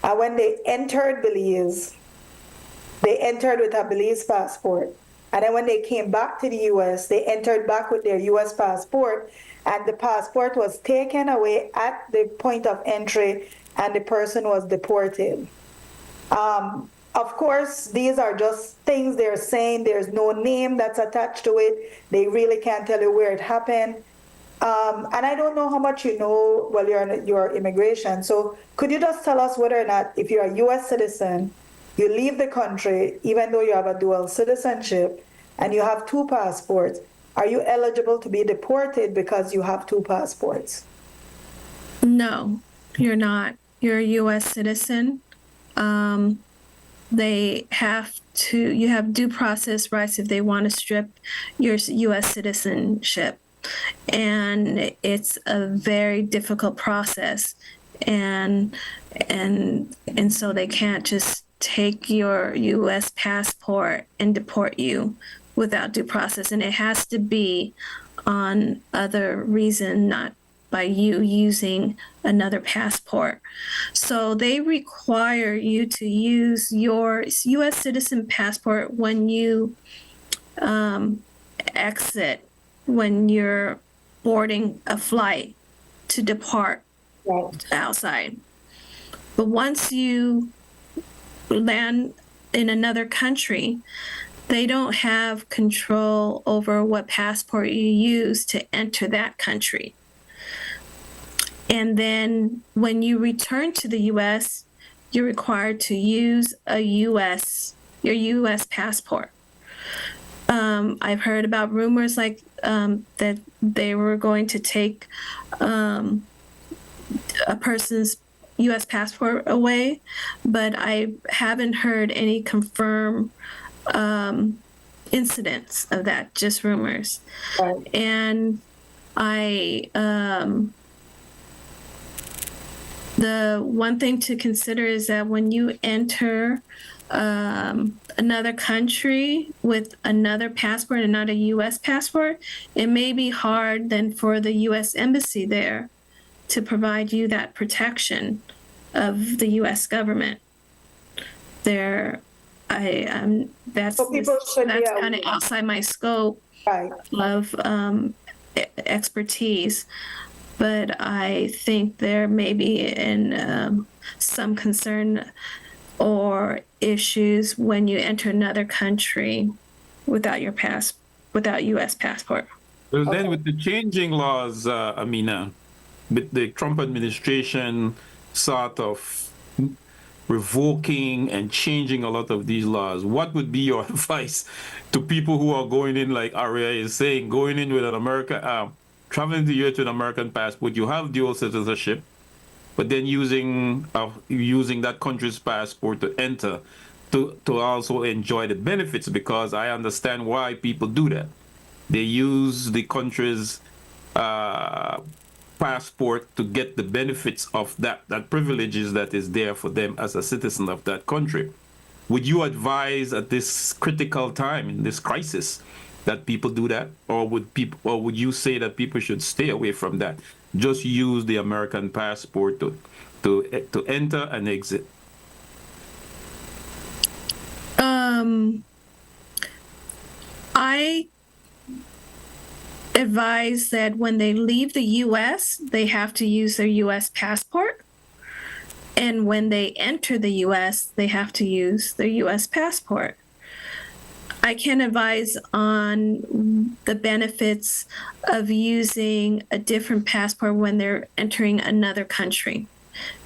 and when they entered Belize, they entered with a Belize passport. And then when they came back to the U.S., they entered back with their U.S. passport, and the passport was taken away at the point of entry, and the person was deported. Of course, these are just things they're saying. There's no name that's attached to it. They really can't tell you where it happened. And I don't know how much you know while you're on your immigration. So could you just tell us whether or not, if you're a U.S. citizen, you leave the country, even though you have a dual citizenship, and you have 2 passports, are you eligible to be deported because you have 2 passports? No, you're not. You're a U.S. citizen. You have due process rights if they want to strip your U.S. citizenship. And it's a very difficult process. And so they can't just take your U.S. passport and deport you without due process. And it has to be on other reason, not by you using another passport. So they require you to use your U.S. citizen passport when you exit when you're boarding a flight to depart outside. But once you land in another country, they don't have control over what passport you use to enter that country. And then when you return to the US, you're required to use your US passport. I've heard about rumors like that they were going to take a person's US passport away, but I haven't heard any confirmed incidents of that, just rumors. Right. And the one thing to consider is that when you enter another country with another passport and not a U.S. passport, it may be hard then for the U.S. embassy there to provide you that protection of the U.S. government. That's kind of outside my scope of expertise. But I think there may be some concern or issues when you enter another country without U.S. passport. Well, then with the changing laws, Amina, with the Trump administration sort of revoking and changing a lot of these laws, what would be your advice to people who are going in, like ARIA is saying, going in with an traveling to Europe with an American passport? You have dual citizenship, but then using that country's passport to enter to also enjoy the benefits, because I understand why people do that. They use the country's passport to get the benefits of that privileges that is there for them as a citizen of that country. Would you advise at this critical time in this crisis that people do that, or would you say that people should stay away from that? Just use the American passport to enter and exit. I advise that when they leave the U.S., they have to use their U.S. passport. And when they enter the U.S., they have to use their U.S. passport. I can advise on the benefits of using a different passport when they're entering another country,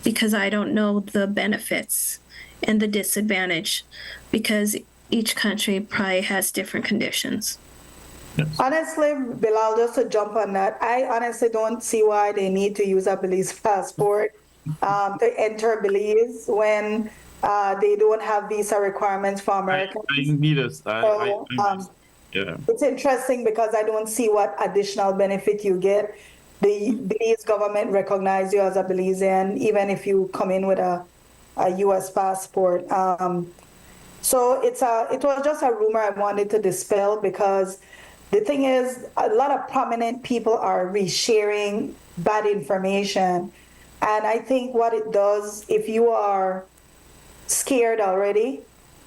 because I don't know the benefits and the disadvantage, because each country probably has different conditions. Honestly, Bilal, just to jump on that, I honestly don't see why they need to use a Belize passport to enter Belize when they don't have visa requirements for Americans. It's interesting because I don't see what additional benefit you get. The Belize government recognize you as a Belizean, even if you come in with a U.S. passport. So it was just a rumor I wanted to dispel, because the thing is, a lot of prominent people are resharing bad information. And I think what it does, if you are scared already,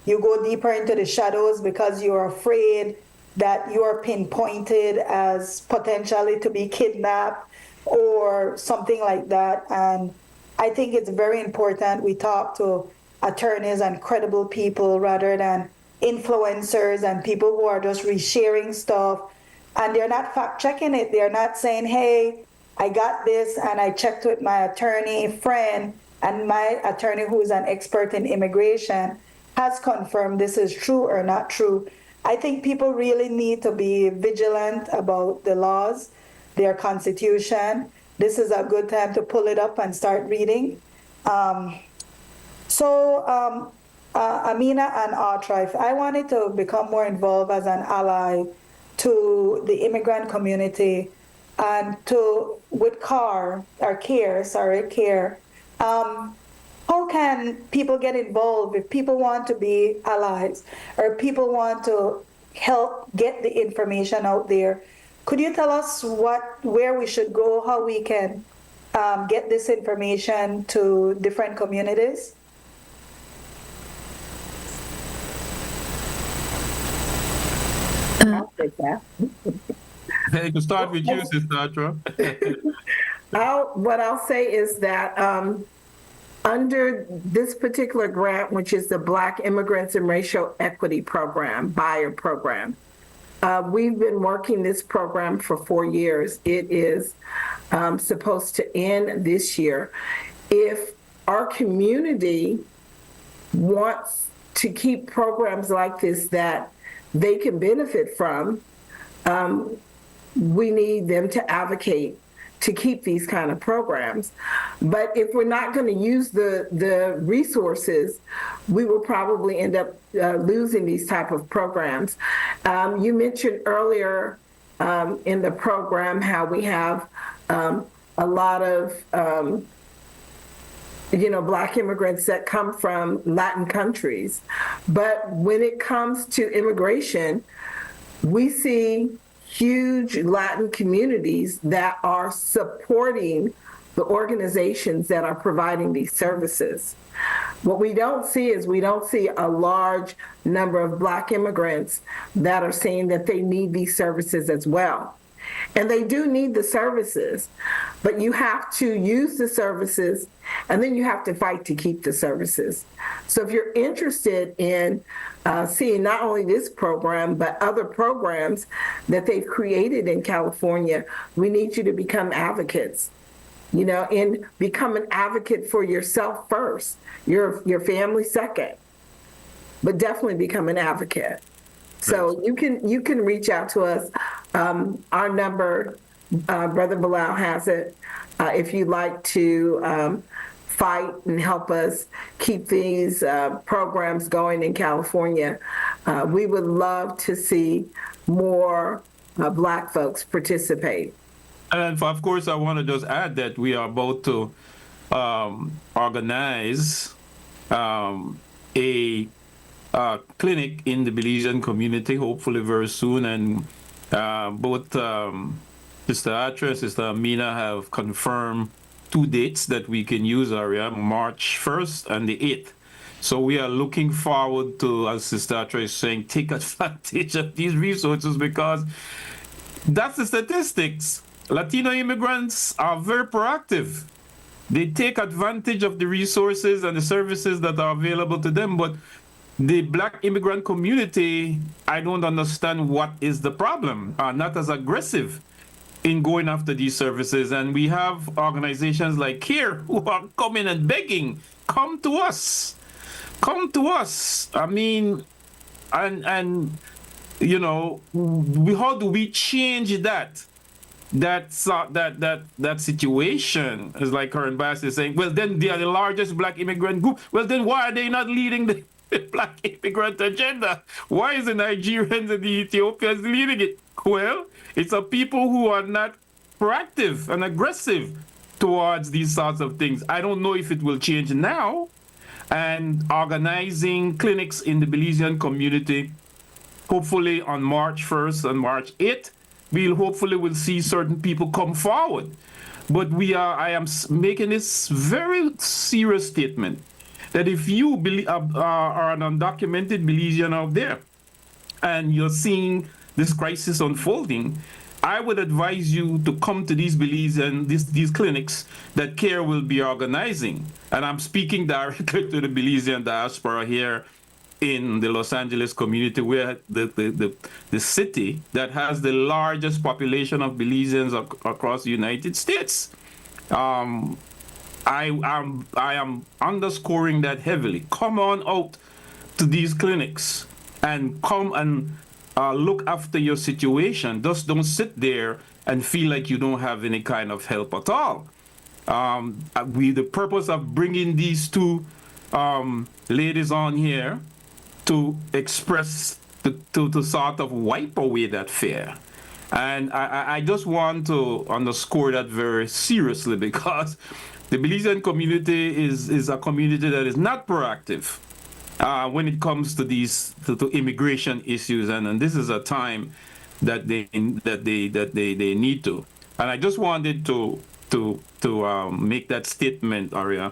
you go deeper into the shadows because you're afraid that you're pinpointed as potentially to be kidnapped or something like that. And I think it's very important we talk to attorneys and credible people rather than influencers and people who are just resharing stuff, and they're not fact checking it. They're not saying, hey, I got this and I checked with my attorney friend, and my attorney, who is an expert in immigration, has confirmed this is true or not true. I think people really need to be vigilant about the laws, their constitution. This is a good time to pull it up and start reading. Amina and Artrife, I wanted to become more involved as an ally to the immigrant community and with CARE. How can people get involved if people want to be allies or people want to help get the information out there? Could you tell us where we should go, how we can get this information to different communities? appreciate that. Hey, to start with you, Sister Atra. What I'll say is that under this particular grant, which is the Black Immigrants and Racial Equity Program, BIAR program, we've been working this program for 4 years. It is supposed to end this year. If our community wants to keep programs like this that they can benefit from, we need them to advocate to keep these kind of programs. But if we're not going to use the resources, we will probably end up losing these type of programs. You mentioned earlier in the program how we have a lot of Black immigrants that come from Latin countries. But when it comes to immigration, we see huge Latin communities that are supporting the organizations that are providing these services. What we don't see is a large number of Black immigrants that are saying that they need these services as well. And they do need the services, but you have to use the services and then you have to fight to keep the services. So if you're interested in seeing not only this program, but other programs that they've created in California, we need you to become advocates, and become an advocate for yourself first, your family second, but definitely become an advocate. So you can reach out to us. Our number, Brother Bilal has it. If you'd like to fight and help us keep these programs going in California, we would love to see more Black folks participate. And of course, I want to just add that we are about to organize a clinic in the Belizean community, hopefully very soon. And both Sister Atra and Sister Amina have confirmed 2 dates that we can use, ARIA, March 1st and the 8th. So we are looking forward to, as Sister Atra is saying, take advantage of these resources, because that's the statistics. Latino immigrants are very proactive. They take advantage of the resources and the services that are available to them, but the Black immigrant community, I don't understand what is the problem, are not as aggressive in going after these services. And we have organizations like CARE who are coming and begging, come to us. I mean, and how do we change that situation? Is like her ambassador is saying, well, then they are the largest Black immigrant group. Well, then why are they not leading the Black immigrant agenda? Why is the Nigerians and the Ethiopians leading it? Well, it's a people who are not proactive and aggressive towards these sorts of things. I don't know if it will change now. And organizing clinics in the Belizean community, hopefully on March 1st and March 8th, we'll hopefully will see certain people come forward. But I am making this very serious statement that if you are an undocumented Belizean out there and you're seeing this crisis unfolding, I would advise you to come to these these clinics that CARE will be organizing. And I'm speaking directly to the Belizean diaspora here in the Los Angeles community, where the city that has the largest population of Belizeans across the United States. I am underscoring that heavily. Come on out to these clinics and come and look after your situation. Just don't sit there and feel like you don't have any kind of help at all. The purpose of bringing these 2 ladies on here to express, to sort of wipe away that fear. And I just want to underscore that very seriously, because the Belizean community is a community that is not proactive when it comes to these to immigration issues, and this is a time that they need to. And I just wanted to make that statement, ARIA,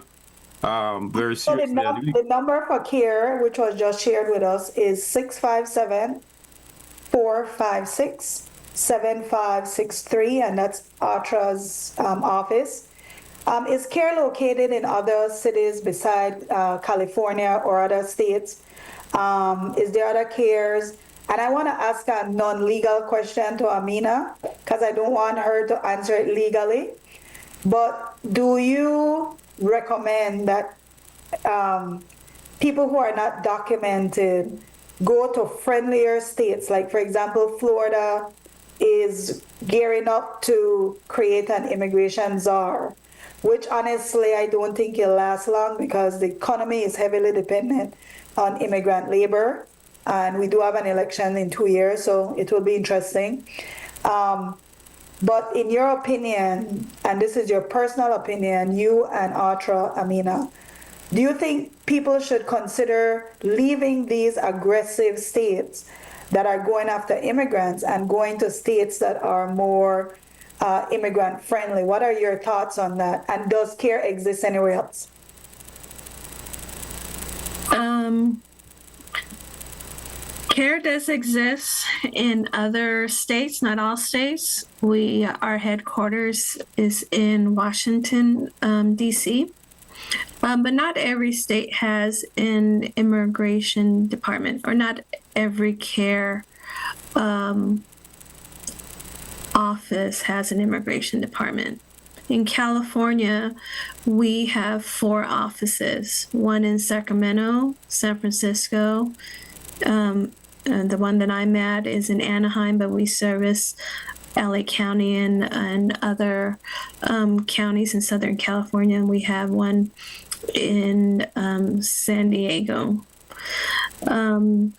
very seriously. The number for CARE, which was just shared with us, is 657 456-7563, and that's ARTRA's office. Is CARE located in other cities beside California or other states? Is there other CARES? And I want to ask a non-legal question to Amina, because I don't want her to answer it legally. But do you recommend that people who are not documented go to friendlier states? Like, for example, Florida is gearing up to create an immigration czar, which honestly I don't think it'll last long because the economy is heavily dependent on immigrant labor. And we do have an election in 2 years, so it will be interesting. But in your opinion, and this is your personal opinion, you and ARTRA, Amina, do you think people should consider leaving these aggressive states that are going after immigrants and going to states that are more immigrant friendly? What are your thoughts on that? And does CARE exist anywhere else? CARE does exist in other states, not all states. Our headquarters is in Washington, D.C., but not every state has an immigration department, or not every CARE office has an immigration department. In California, we have 4 offices, one in Sacramento, San Francisco. The one that I'm at is in Anaheim, but we service LA County and other counties in Southern California. And we have one in San Diego. In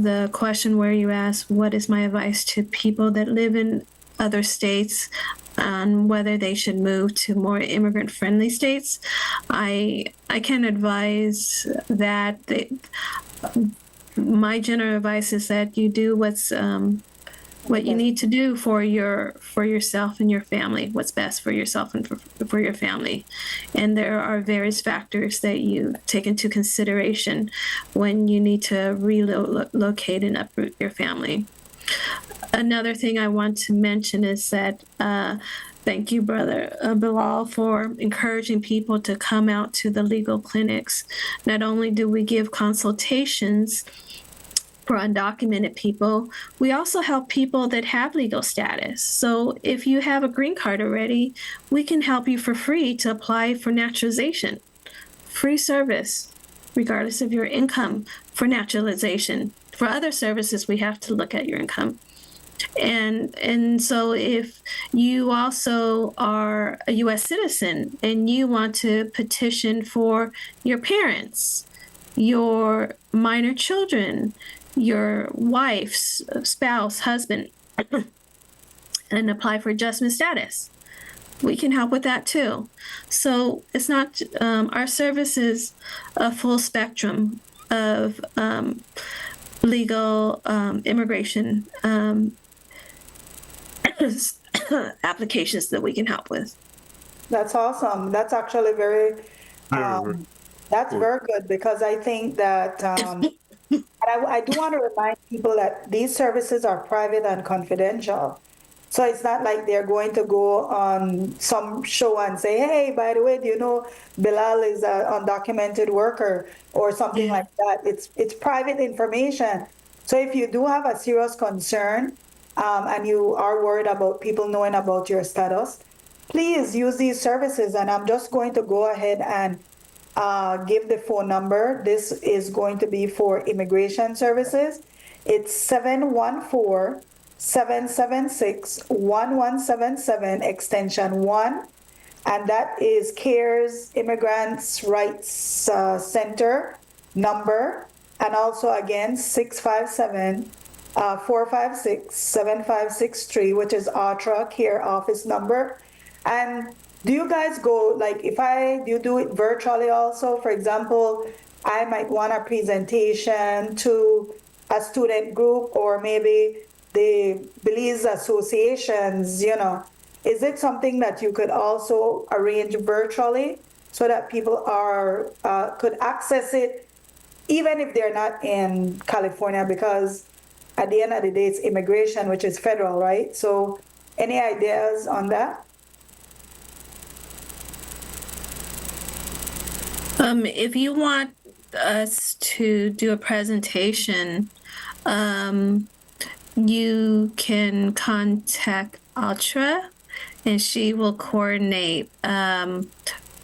the question where you asked, what is my advice to people that live in other states on whether they should move to more immigrant-friendly states, I can advise that my general advice is that you do what you need to do for yourself and your family, what's best for yourself and for your family. And there are various factors that you take into consideration when you need to relocate and uproot your family. Another thing I want to mention is that thank you, Brother Bilal, for encouraging people to come out to the legal clinics. Not only do we give consultations for undocumented people, we also help people that have legal status. So if you have a green card already, we can help you for free to apply for naturalization. Free service, regardless of your income, for naturalization. For other services, we have to look at your income. And so if you also are a U.S. citizen and you want to petition for your parents, your minor children, your wife's spouse, husband, and apply for adjustment status, we can help with that too. So it's not, our service is a full spectrum of legal immigration applications that we can help with. That's awesome. That's actually very good, because I think that and I do want to remind people that these services are private and confidential. So it's not like they're going to go on some show and say, hey, by the way, do you know Bilal is an undocumented worker or something like that. It's private information. So if you do have a serious concern and you are worried about people knowing about your status, please use these services. And I'm just going to go ahead and give the phone number. This is going to be for immigration services. It's 714-776-1177, extension 1. And that is CARE's Immigrants' Rights Center number. And also, again, 657-456-7563, which is ARTRA CARE office number. And do you guys go, like, do you do it virtually also? For example, I might want a presentation to a student group or maybe the Belize associations, is it something that you could also arrange virtually so that people could access it even if they're not in California, because at the end of the day, it's immigration, which is federal, right? So any ideas on that? If you want us to do a presentation, you can contact Ultra, and she will coordinate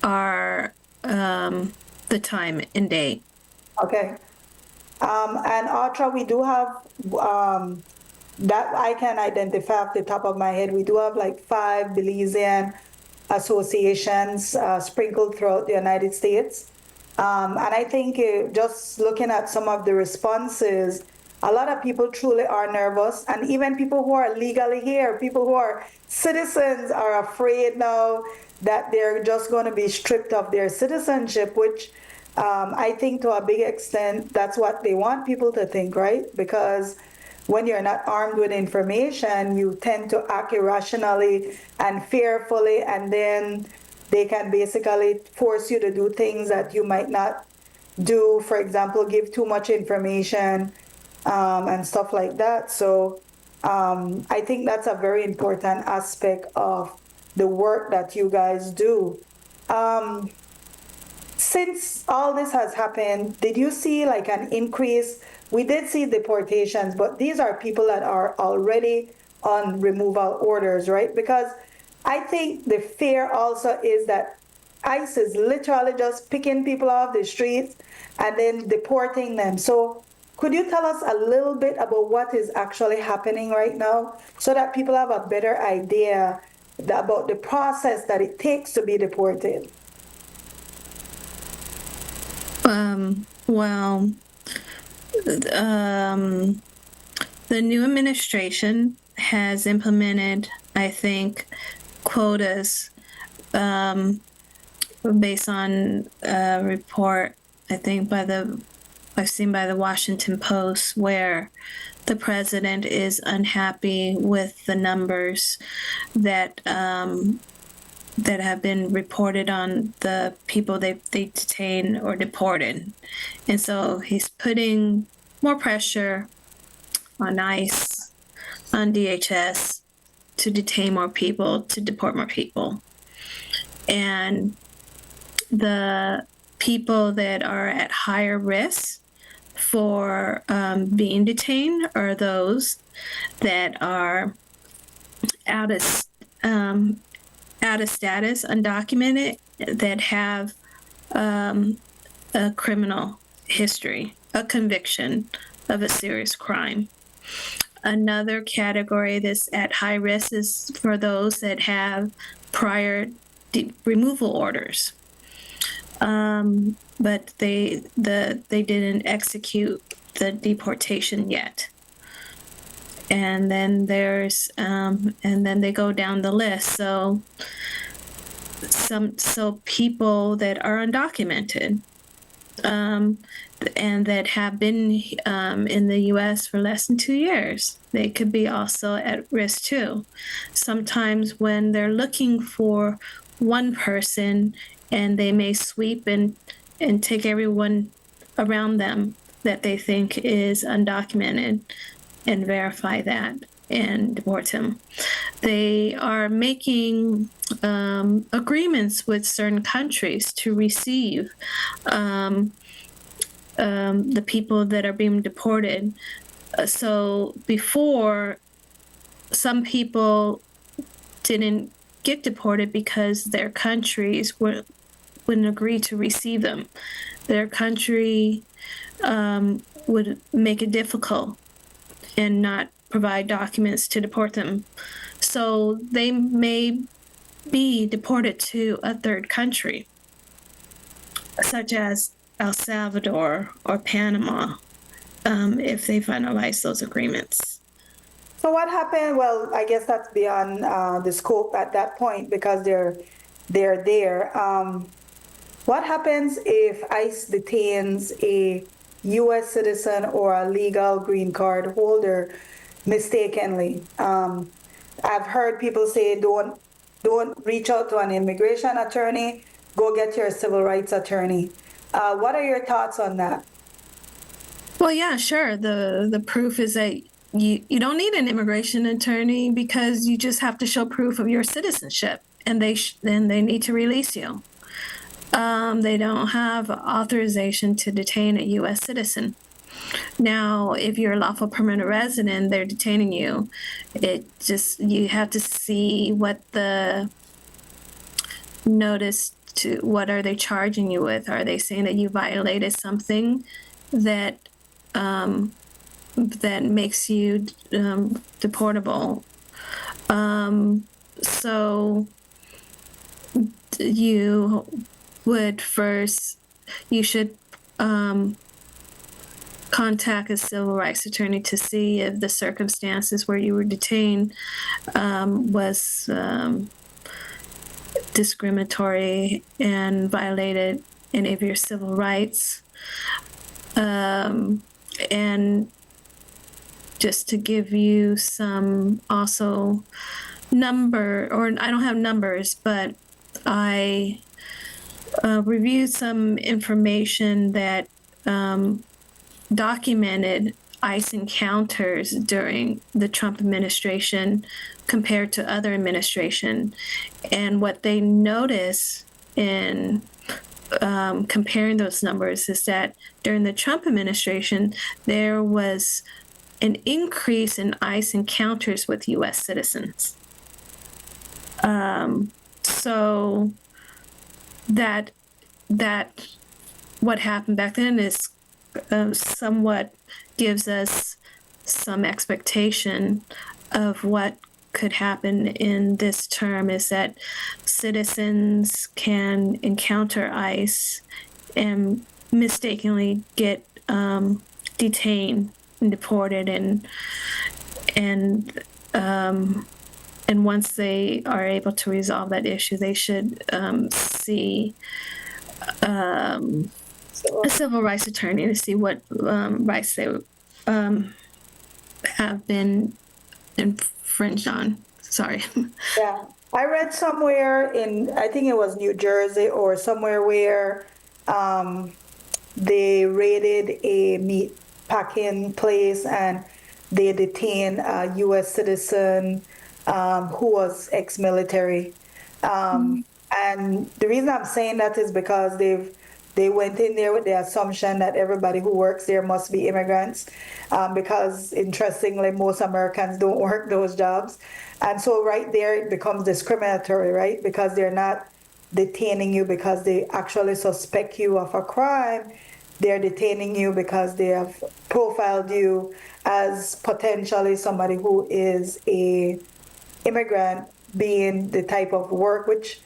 our the time and date. Okay. And Ultra, we do have that I can identify off the top of my head. We do have like 5 Belizean associations sprinkled throughout the United States. And I think just looking at some of the responses, a lot of people truly are nervous. And even people who are legally here, people who are citizens, are afraid now that they're just going to be stripped of their citizenship, which I think to a big extent, that's what they want people to think, right? Because when you're not armed with information, you tend to act irrationally and fearfully, and then they can basically force you to do things that you might not do. For example, give too much information and stuff like that. So I think that's a very important aspect of the work that you guys do. Since all this has happened, did you see like an increase? We did see deportations, but these are people that are already on removal orders, right? Because I think the fear also is that ICE is literally just picking people off the streets and then deporting them. So could you tell us a little bit about what is actually happening right now so that people have a better idea about the process that it takes to be deported? Well, the new administration has implemented, I think, quotas based on a report, I think I've seen by the Washington Post, where the president is unhappy with the numbers that that have been reported on the people they detain or deported. And so he's putting more pressure on ICE, on DHS to detain more people, to deport more people. And the people that are at higher risk for being detained are those that are out of status, undocumented, that have a criminal history, a conviction of a serious crime. Another category that's at high risk is for those that have prior removal orders, but they didn't execute the deportation yet. And then there's and then they go down the list. So people that are undocumented and that have been in the U.S. for less than 2 years, they could be also at risk too. Sometimes when they're looking for one person, and they may sweep and take everyone around them that they think is undocumented and verify that and deport him. They are making agreements with certain countries to receive the people that are being deported. So before, some people didn't get deported because their countries wouldn't agree to receive them. Their country would make it difficult and not provide documents to deport them. So they may be deported to a third country, such as El Salvador or Panama, if they finalize those agreements. So what happened? Well, I guess that's beyond the scope at that point because they're there. What happens if ICE detains a U.S. citizen or a legal green card holder mistakenly? I've heard people say, don't reach out to an immigration attorney, go get your civil rights attorney. What are your thoughts on that? Well, yeah, sure. The proof is that you don't need an immigration attorney because you just have to show proof of your citizenship, and then they need to release you. They don't have authorization to detain a U.S. citizen. Now, if you're a lawful permanent resident, they're detaining you. You have to see what the notice to, what are they charging you with? Are they saying that you violated something that that makes you deportable? So you would first, you should contact a civil rights attorney to see if the circumstances where you were detained was discriminatory and violated any of your civil rights. And just to give you some also I don't have numbers, but I reviewed some information that documented ICE encounters during the Trump administration compared to other administration. And what they notice in comparing those numbers is that during the Trump administration, there was an increase in ICE encounters with U.S. citizens. So that what happened back then is somewhat gives us some expectation of what could happen in this term, is that citizens can encounter ICE and mistakenly get detained and deported, and once they are able to resolve that issue, they should see a civil rights attorney to see what rights they have been infringed on. Sorry. Yeah, I read somewhere in, I think it was New Jersey or somewhere, where they raided a meat packing place and they detained a U.S. citizen who was ex-military. And the reason I'm saying that is because they went in there with the assumption that everybody who works there must be immigrants, because interestingly, most Americans don't work those jobs. And so right there, it becomes discriminatory, right? Because they're not detaining you because they actually suspect you of a crime. They're detaining you because they have profiled you as potentially somebody who is a immigrant, being the type of work, which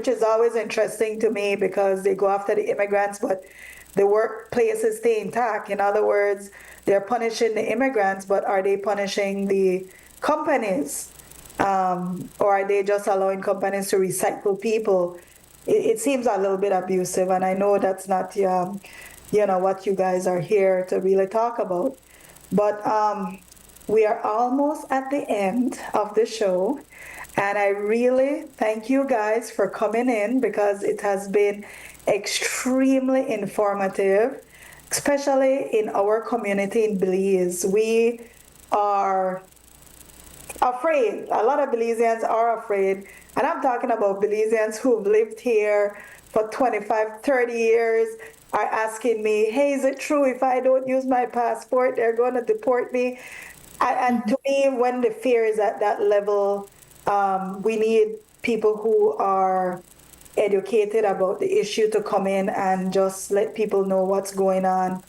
is always interesting to me, because they go after the immigrants, but the workplaces stay intact. In other words, they're punishing the immigrants, but are they punishing the companies? Or are they just allowing companies to recycle people? It seems a little bit abusive, and I know that's not what you guys are here to really talk about. But we are almost at the end of the show. And I really thank you guys for coming in, because it has been extremely informative, especially in our community in Belize. We are afraid. A lot of Belizeans are afraid. And I'm talking about Belizeans who've lived here for 25, 30 years are asking me, hey, is it true if I don't use my passport, they're going to deport me? And to me, when the fear is at that level, we need people who are educated about the issue to come in and just let people know what's going on.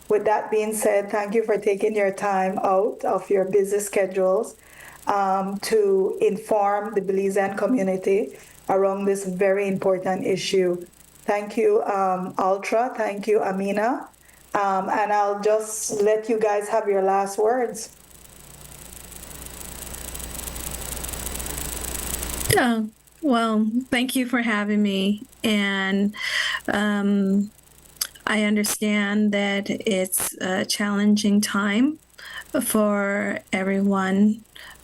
With that being said, thank you for taking your time out of your busy schedules to inform the Belizean community around this very important issue. Thank you, Ultra. Thank you, Amina. And I'll just let you guys have your last words. Well, thank you for having me. And I understand that it's a challenging time for everyone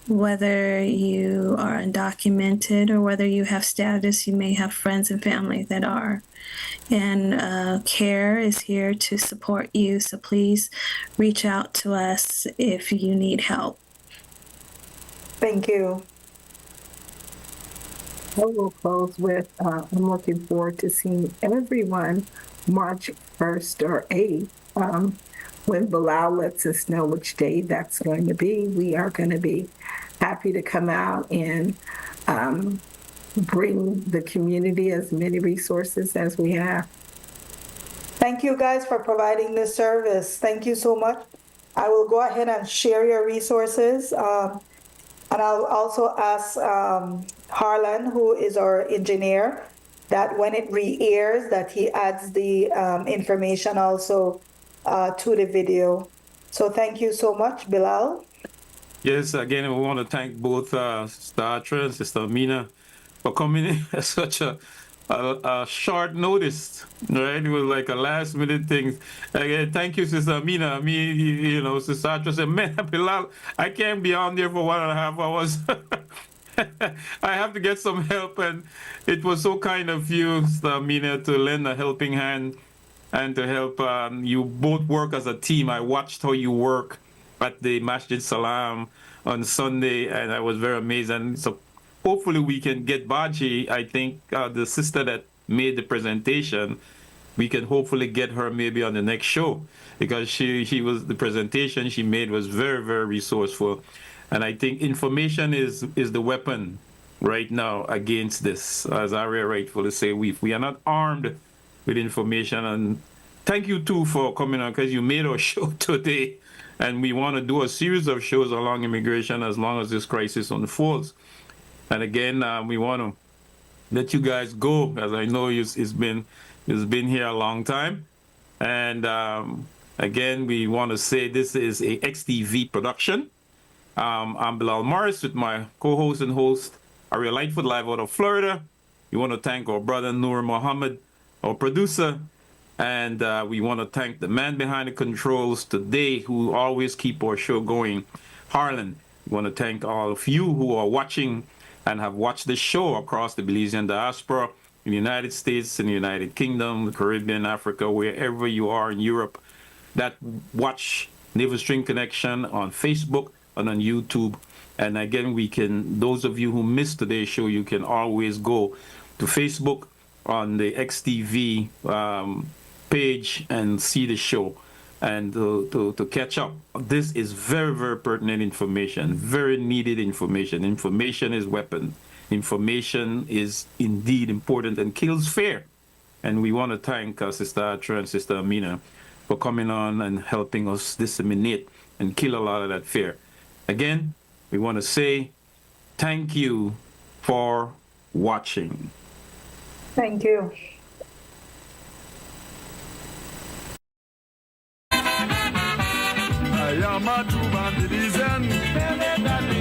whether you are undocumented or whether you have status, you may have friends and family that are. And CARE is here to support you. So please reach out to us if you need help. Thank you. I will close with, I'm looking forward to seeing everyone March 1st or 8th. When Bilal lets us know which day that's going to be, we are going to be happy to come out and bring the community as many resources as we have. Thank you guys for providing this service. Thank you so much. I will go ahead and share your resources. And I'll also ask Harlan, who is our engineer, that when it re-airs, that he adds the information also to the video. So thank you so much, Bilal. Yes, again, we want to thank both Sister Atra and Sister Amina for coming in at such a short notice, right? It was like a last minute thing. Again, thank you, Sister Amina. You know, Sister Atra said, man, Bilal, I can't be on there for 1.5 hours. I have to get some help, and it was so kind of you, Sister Amina, to lend a helping hand and to help you both work as a team. I watched how you work at the Masjid Salam on Sunday, and I was very amazed. And so hopefully we can get Baji, I think the sister that made the presentation, we can hopefully get her maybe on the next show, because she was, the presentation she made was very, very resourceful. And I think information is the weapon right now against this. As Aria rightfully say, we are not armed with information. And thank you too for coming on, because you made our show today. And we want to do a series of shows along immigration as long as this crisis unfolds. And again, we want to let you guys go, as I know it's been here a long time. And again, we want to say this is a XTV production. I'm Bilal Morris with my co-host and host, ARIA LIGHTFOOT, live out of Florida. We want to thank our brother Noor Muhammad, our producer. And we want to thank the man behind the controls today who always keep our show going, Harlan. We want to thank all of you who are watching and have watched the show across the Belizean diaspora in the United States, in the United Kingdom, the Caribbean, Africa, wherever you are in Europe, that watch Navel String Connection on Facebook and on YouTube. And again, those of you who missed today's show, you can always go to Facebook on the XTV page and see the show and to catch up. This is very, very pertinent information, very needed information. Information is weapon. Information is indeed important and kills fear. And we want to thank Sister Atra and Sister Amina for coming on and helping us disseminate and kill a lot of that fear. Again, we want to say thank you for watching. Thank you. I am a true Belizean.